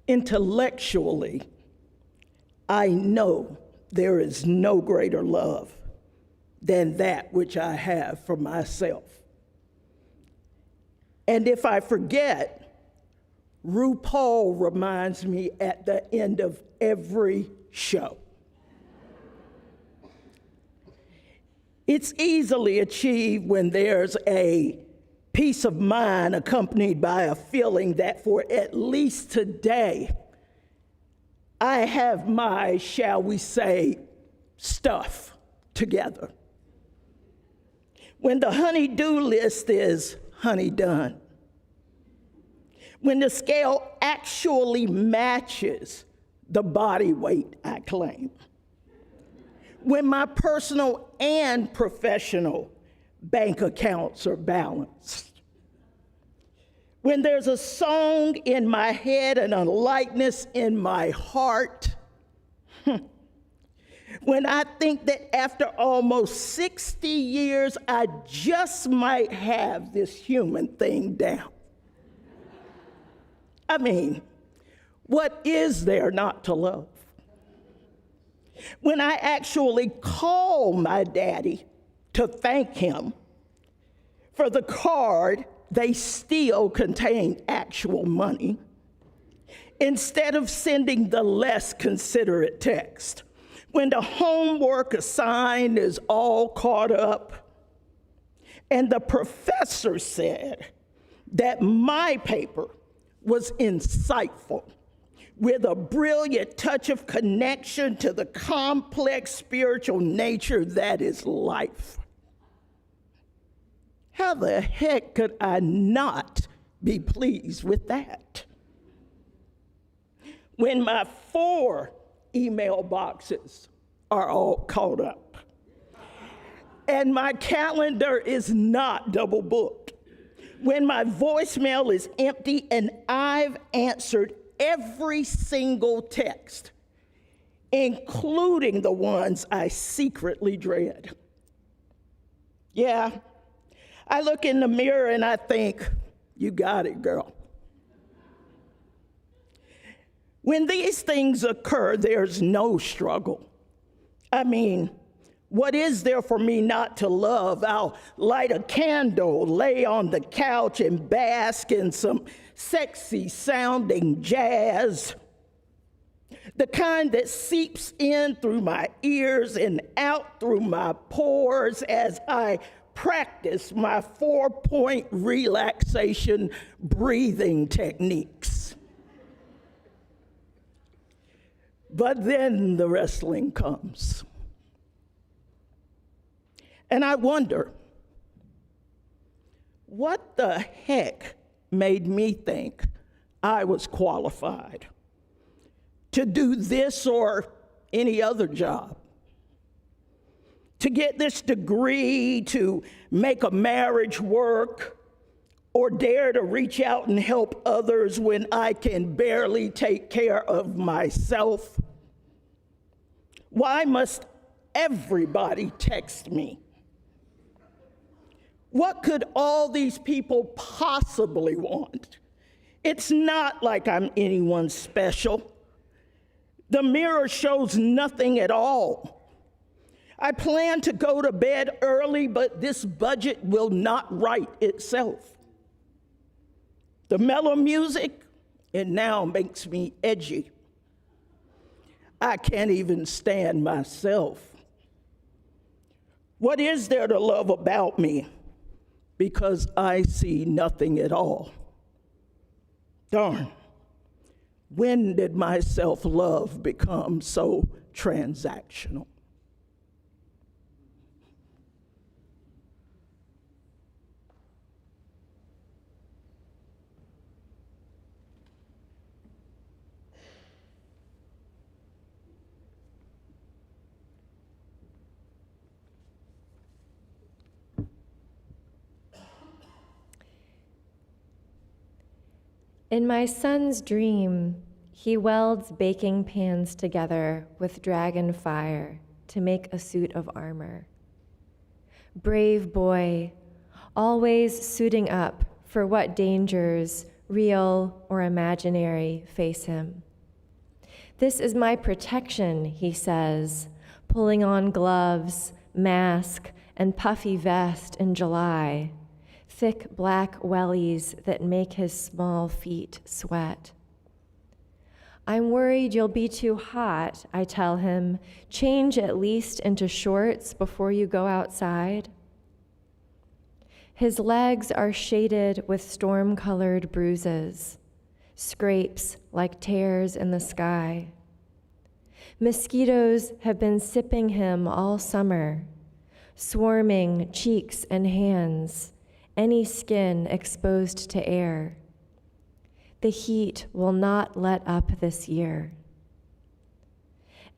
Speaker 12: Intellectually, I know there is no greater love than that which I have for myself. And if I forget, RuPaul reminds me at the end of every show. It's easily achieved when there's a peace of mind accompanied by a feeling that for at least today, I have my, shall we say, stuff together. When the honey-do list is honey done. When the scale actually matches the body weight I claim. When my personal and professional bank accounts are balanced. When there's a song in my head and a likeness in my heart. When I think that after almost 60 years, I just might have this human thing down. I mean, what is there not to love? When I actually call my daddy to thank him for the card, they still contain actual money, instead of sending the less considerate text. When the homework assigned is all caught up, and the professor said that my paper was insightful, with a brilliant touch of connection to the complex spiritual nature that is life. How the heck could I not be pleased with that? When my 4 email boxes are all caught up, and my calendar is not double booked, when my voicemail is empty and I've answered every single text, including the ones I secretly dread. Yeah, I look in the mirror and I think, you got it, girl. When these things occur, there's no struggle. I mean, what is there for me not to love? I'll light a candle, lay on the couch, and bask in some sexy sounding jazz. The kind that seeps in through my ears and out through my pores as I practice my 4-point relaxation breathing techniques. But then the wrestling comes. And I wonder, what the heck made me think I was qualified to do this or any other job? To get this degree, to make a marriage work, or dare to reach out and help others when I can barely take care of myself? Why must everybody text me? What could all these people possibly want? It's not like I'm anyone special. The mirror shows nothing at all. I plan to go to bed early, but this budget will not right itself. The mellow music, it now makes me edgy. I can't even stand myself. What is there to love about me? Because I see nothing at all. Darn, when did my self-love become so transactional?
Speaker 3: In my son's dream, he welds baking pans together with dragon fire to make a suit of armor. Brave boy, always suiting up for what dangers, real or imaginary, face him. This is my protection, he says, pulling on gloves, mask, and puffy vest in July, thick black wellies that make his small feet sweat. I'm worried you'll be too hot, I tell him. Change at least into shorts before you go outside. His legs are shaded with storm-colored bruises, scrapes like tears in the sky. Mosquitoes have been sipping him all summer, swarming cheeks and hands, any skin exposed to air. The heat will not let up this year.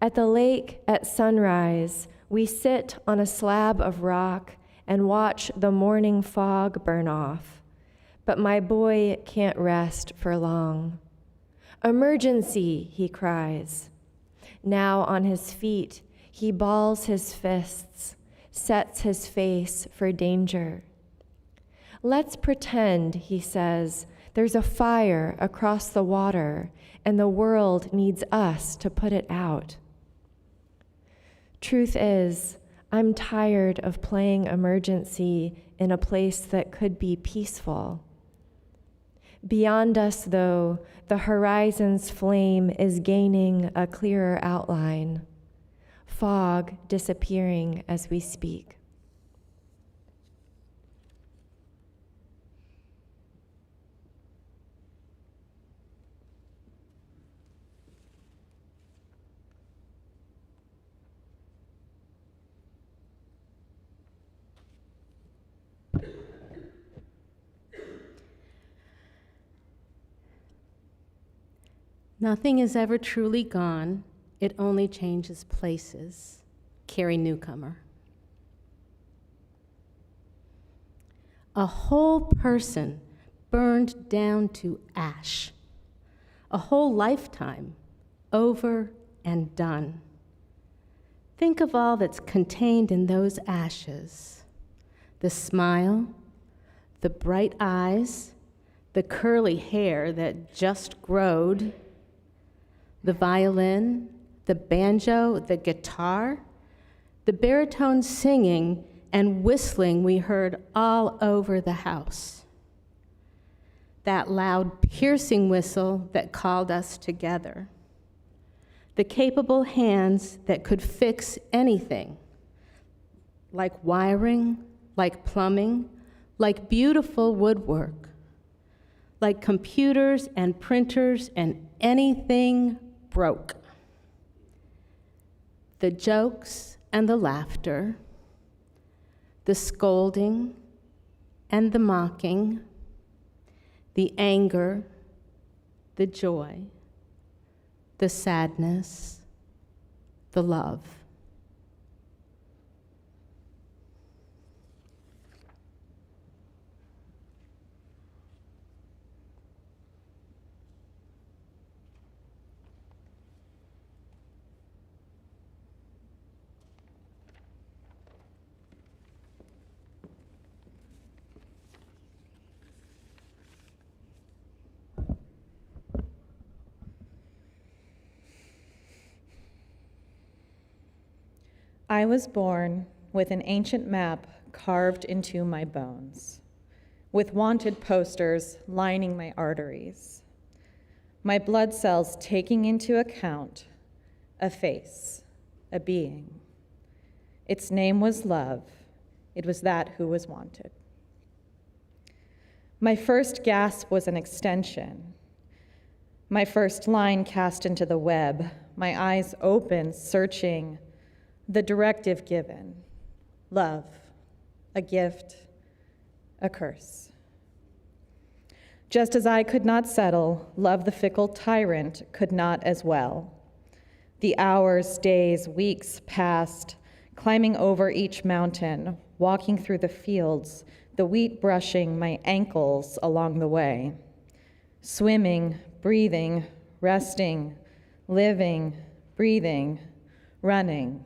Speaker 3: At the lake at sunrise, we sit on a slab of rock and watch the morning fog burn off, but my boy can't rest for long. Emergency, he cries. Now on his feet, he balls his fists, sets his face for danger. Let's pretend, he says, there's a fire across the water and the world needs us to put it out. Truth is, I'm tired of playing emergency in a place that could be peaceful. Beyond us, though, the horizon's flame is gaining a clearer outline, fog disappearing as we speak.
Speaker 2: Nothing is ever truly gone. It only changes places. Carrie Newcomer. A whole person burned down to ash. A whole lifetime over and done. Think of all that's contained in those ashes. The smile, the bright eyes, the curly hair that just growed, the violin, the banjo, the guitar, the baritone singing and whistling we heard all over the house. That loud, piercing whistle that called us together. The capable hands that could fix anything, like wiring, like plumbing, like beautiful woodwork, like computers and printers and anything broke. The jokes and the laughter, the scolding and the mocking, the anger, the joy, the sadness, the love.
Speaker 5: I was born with an ancient map carved into my bones, with wanted posters lining my arteries, my blood cells taking into account a face, a being. Its name was love. It was that who was wanted. My first gasp was an extension. My first line cast into the web, my eyes open, searching, the directive given, love, a gift, a curse. Just as I could not settle, love the fickle tyrant could not as well. The hours, days, weeks passed, climbing over each mountain, walking through the fields, the wheat brushing my ankles along the way, swimming, breathing, resting, living, breathing, running.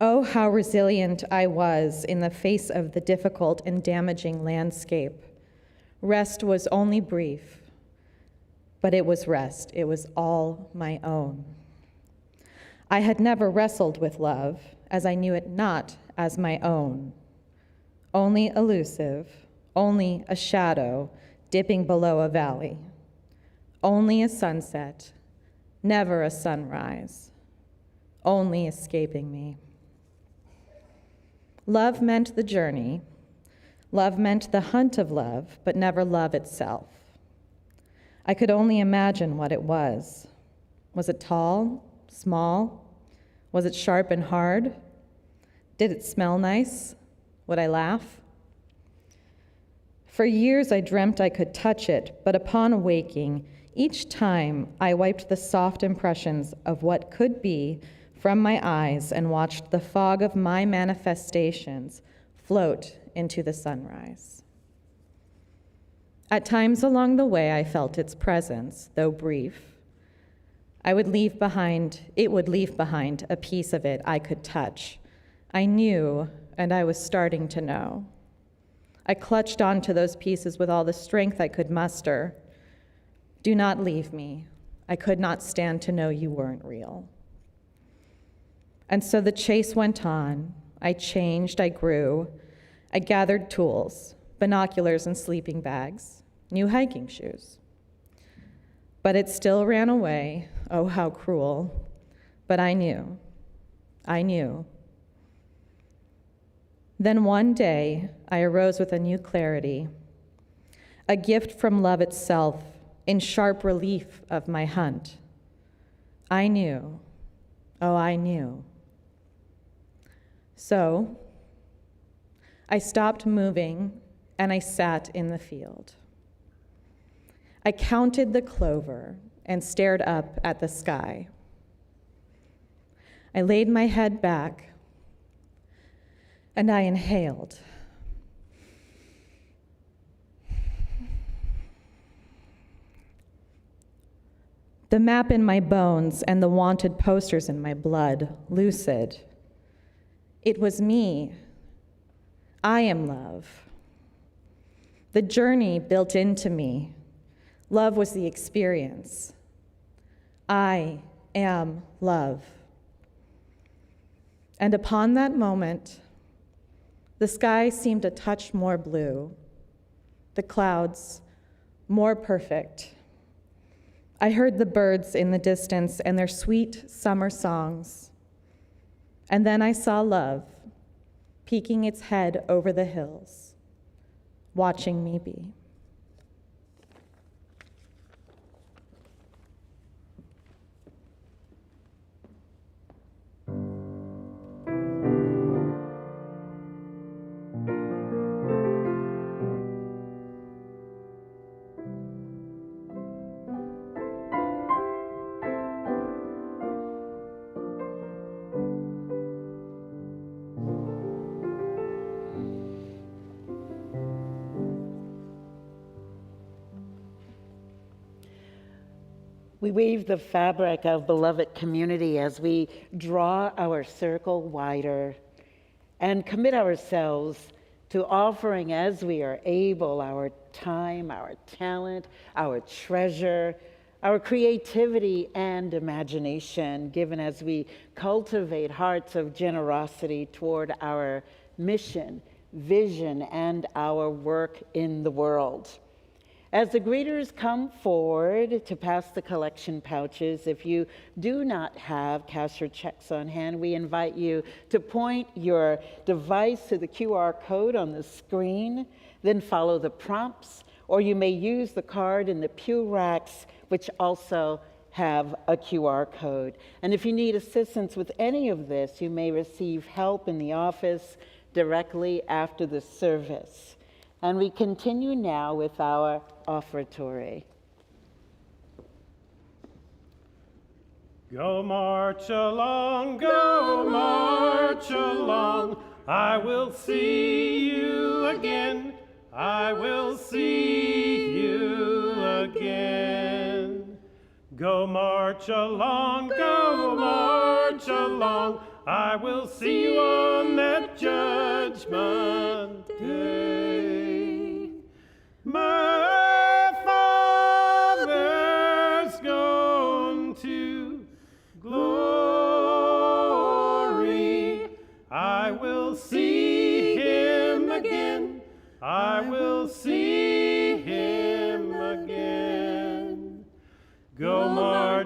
Speaker 5: Oh, how resilient I was in the face of the difficult and damaging landscape. Rest was only brief, but it was rest. It was all my own. I had never wrestled with love, as I knew it not as my own, only elusive, only a shadow dipping below a valley, only a sunset, never a sunrise, only escaping me. Love meant the journey. Love meant the hunt of love, but never love itself. I could only imagine what it was. Was it tall, small? Was it sharp and hard? Did it smell nice? Would I laugh? For years I dreamt I could touch it, but upon awaking, each time I wiped the soft impressions of what could be from my eyes and watched the fog of my manifestations float into the sunrise. At times along the way, I felt its presence, though brief. It would leave behind a piece of it I could touch. I knew, and I was starting to know. I clutched onto those pieces with all the strength I could muster. Do not leave me. I could not stand to know you weren't real. And so the chase went on. I changed, I grew. I gathered tools, binoculars and sleeping bags, new hiking shoes. But it still ran away. Oh, how cruel. But I knew. Then one day, I arose with a new clarity, a gift from love itself in sharp relief of my hunt. I knew. Oh, I knew. So, I stopped moving and I sat in the field. I counted the clover and stared up at the sky. I laid my head back and I inhaled. The map in my bones and the wanted posters in my blood, lucid. It was me. I am love. The journey built into me. Love was the experience. I am love. And upon that moment, the sky seemed a touch more blue, the clouds more perfect. I heard the birds in the distance and their sweet summer songs. And then I saw love peeking its head over the hills, watching me be.
Speaker 8: We weave the fabric of beloved community as we draw our circle wider and commit ourselves to offering as we are able our time, our talent, our treasure, our creativity and imagination, given as we cultivate hearts of generosity toward our mission, vision, and our work in the world. As the greeters come forward to pass the collection pouches, if you do not have cash or checks on hand, we invite you to point your device to the QR code on the screen, then follow the prompts, or you may use the card in the pew racks, which also have a QR code. And if you need assistance with any of this, you may receive help in the office directly after the service. And we continue now with our offertory.
Speaker 1: Go march along, I will see you again, I will see you again. Go march along, I will see you on that judgment day. My Father's gone to glory.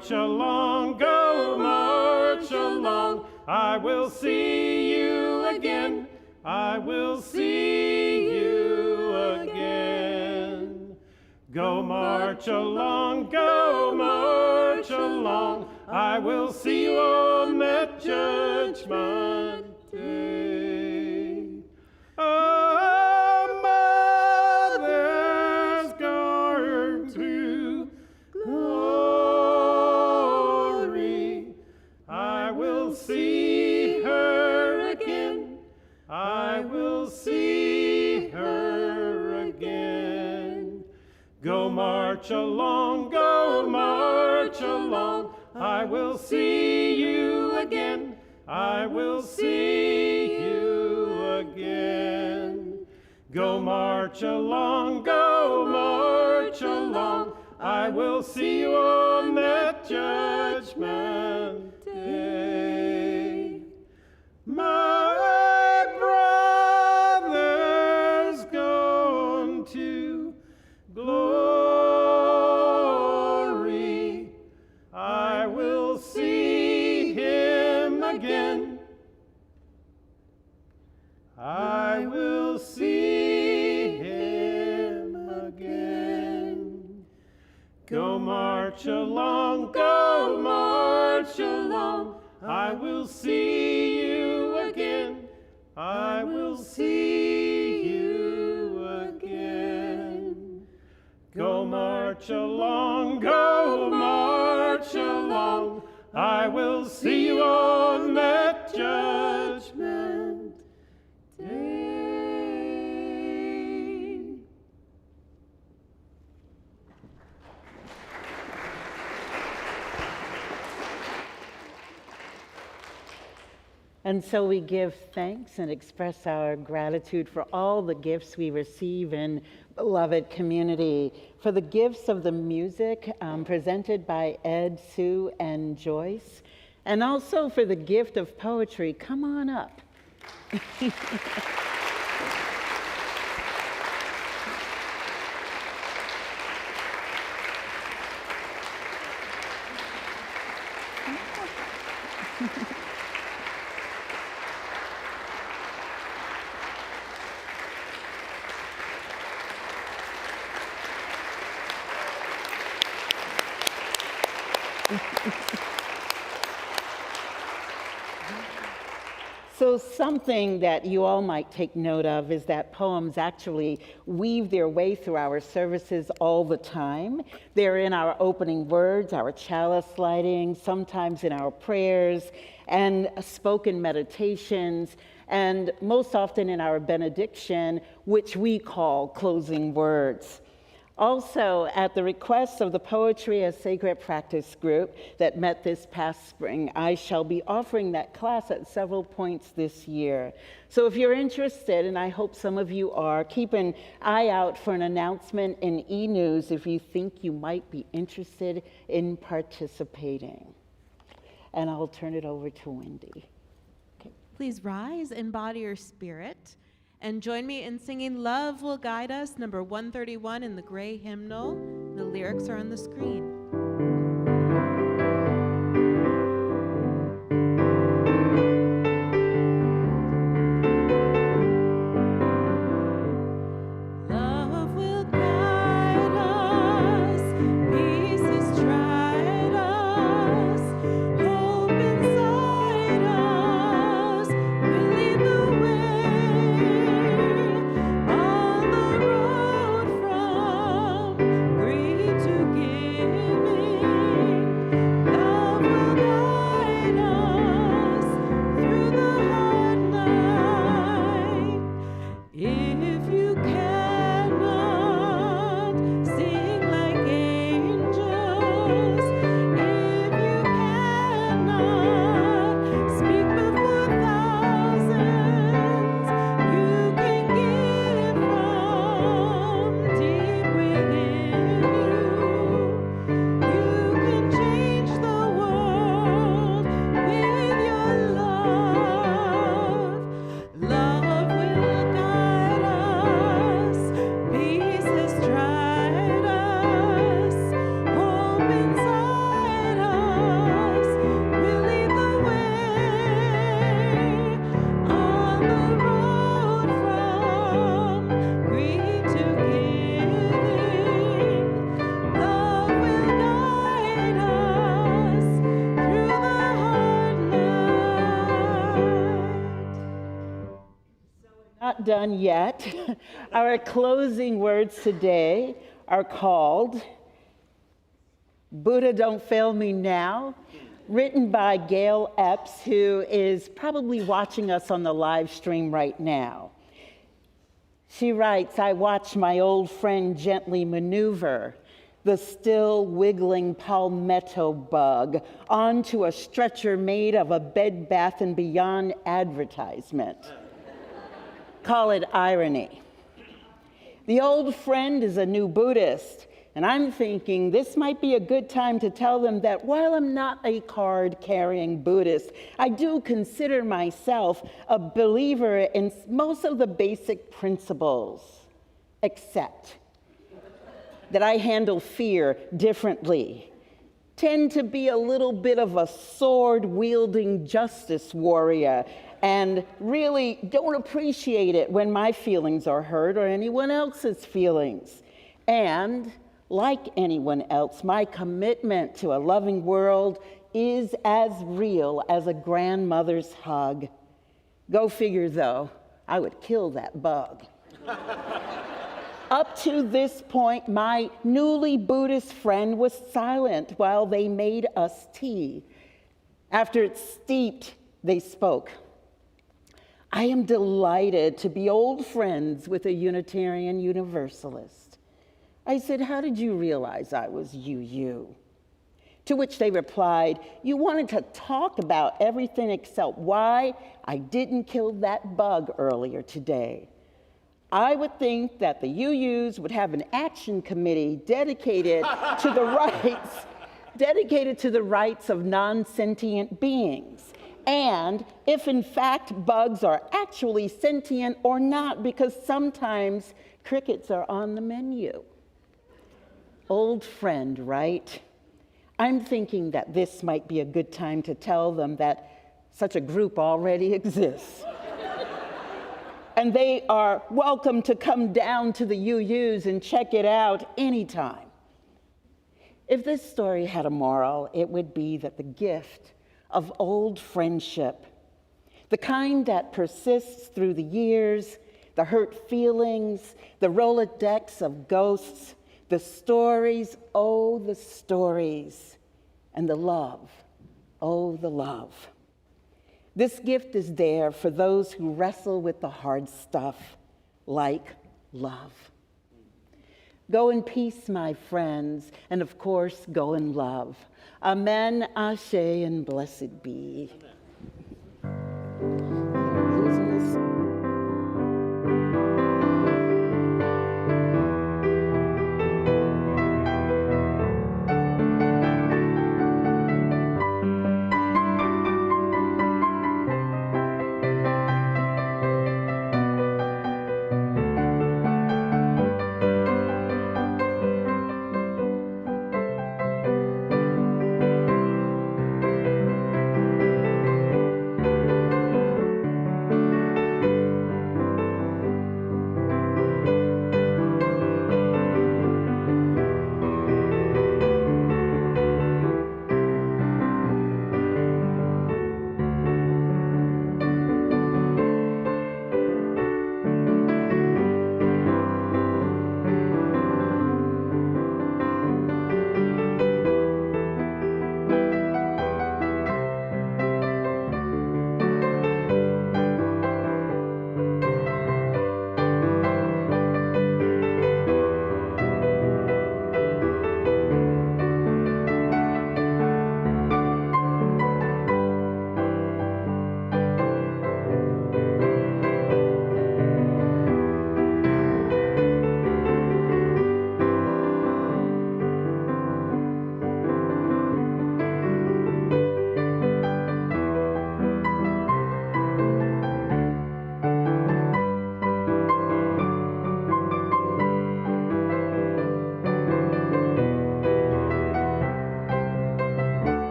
Speaker 1: march along, go march along. I will see you again. I will see you again. Go march along, go march along. I will see you on that judgment day. Oh, mother's gone to glory. I will see her again. I will see her again. Go march along, go march along. I will see you again. I will see you again. Go march along, go march along. I will see you on that judgment day. My brother's gone to glory. I will see him again. I will see him again. Go march along, go march along. I will see you again. I will see you again. Go march along, go march along. I will see you on that judgment day.
Speaker 8: And so we give thanks and express our gratitude for all the gifts we receive in beloved community, for the gifts of the music presented by Ed, Sue, and Joyce, and also for the gift of poetry. Come on up. So something that you all might take note of is that poems actually weave their way through our services all the time. They're in our opening words, our chalice lighting, sometimes in our prayers, and spoken meditations, and most often in our benediction, which we call closing words. Also, at the request of the Poetry as Sacred Practice group that met this past spring, I shall be offering that class at several points this year. So if you're interested, and I hope some of you are, keep an eye out for an announcement in e-news if you think you might be interested in participating. And I'll turn it over to Wendy.
Speaker 4: Okay. Please rise in body or spirit. And join me in singing Love Will Guide Us, number 131 in the gray hymnal. The lyrics are on the screen. Love will guide us, peace has tried us, hope inside us will lead the way. On the road from greed to giving,
Speaker 8: not done yet. Our closing words today are called Buddha Don't Fail Me Now, written by Gail Epps, who is probably watching us on the live stream right now. She writes, I watch my old friend gently maneuver the still wiggling palmetto bug onto a stretcher made of a Bed Bath & Beyond advertisement. Call it irony. The old friend is a new Buddhist, and I'm thinking this might be a good time to tell them that while I'm not a card-carrying Buddhist, I do consider myself a believer in most of the basic principles, except that I handle fear differently, tend to be a little bit of a sword-wielding justice warrior, and really don't appreciate it when my feelings are hurt or anyone else's feelings. And like anyone else, my commitment to a loving world is as real as a grandmother's hug. Go figure, though, I would kill that bug. Up to this point, my newly Buddhist friend was silent while they made us tea. After it steeped, they spoke. I am delighted to be old friends with a Unitarian Universalist. I said, how did you realize I was UU? To which they replied, you wanted to talk about everything except why I didn't kill that bug earlier today. I would think that the UUs would have an action committee dedicated to the rights of non-sentient beings. And if in fact bugs are actually sentient or not, because sometimes crickets are on the menu. Old friend, right? I'm thinking that this might be a good time to tell them that such a group already exists. And they are welcome to come down to the UUs and check it out anytime. If this story had a moral, it would be that the gift of old friendship, the kind that persists through the years, the hurt feelings, the Rolodex of ghosts, the stories, oh, the stories, and the love, oh, the love. This gift is there for those who wrestle with the hard stuff, like love. Go in peace, my friends, and of course, go in love. Amen, ashe, and blessed be. Amen.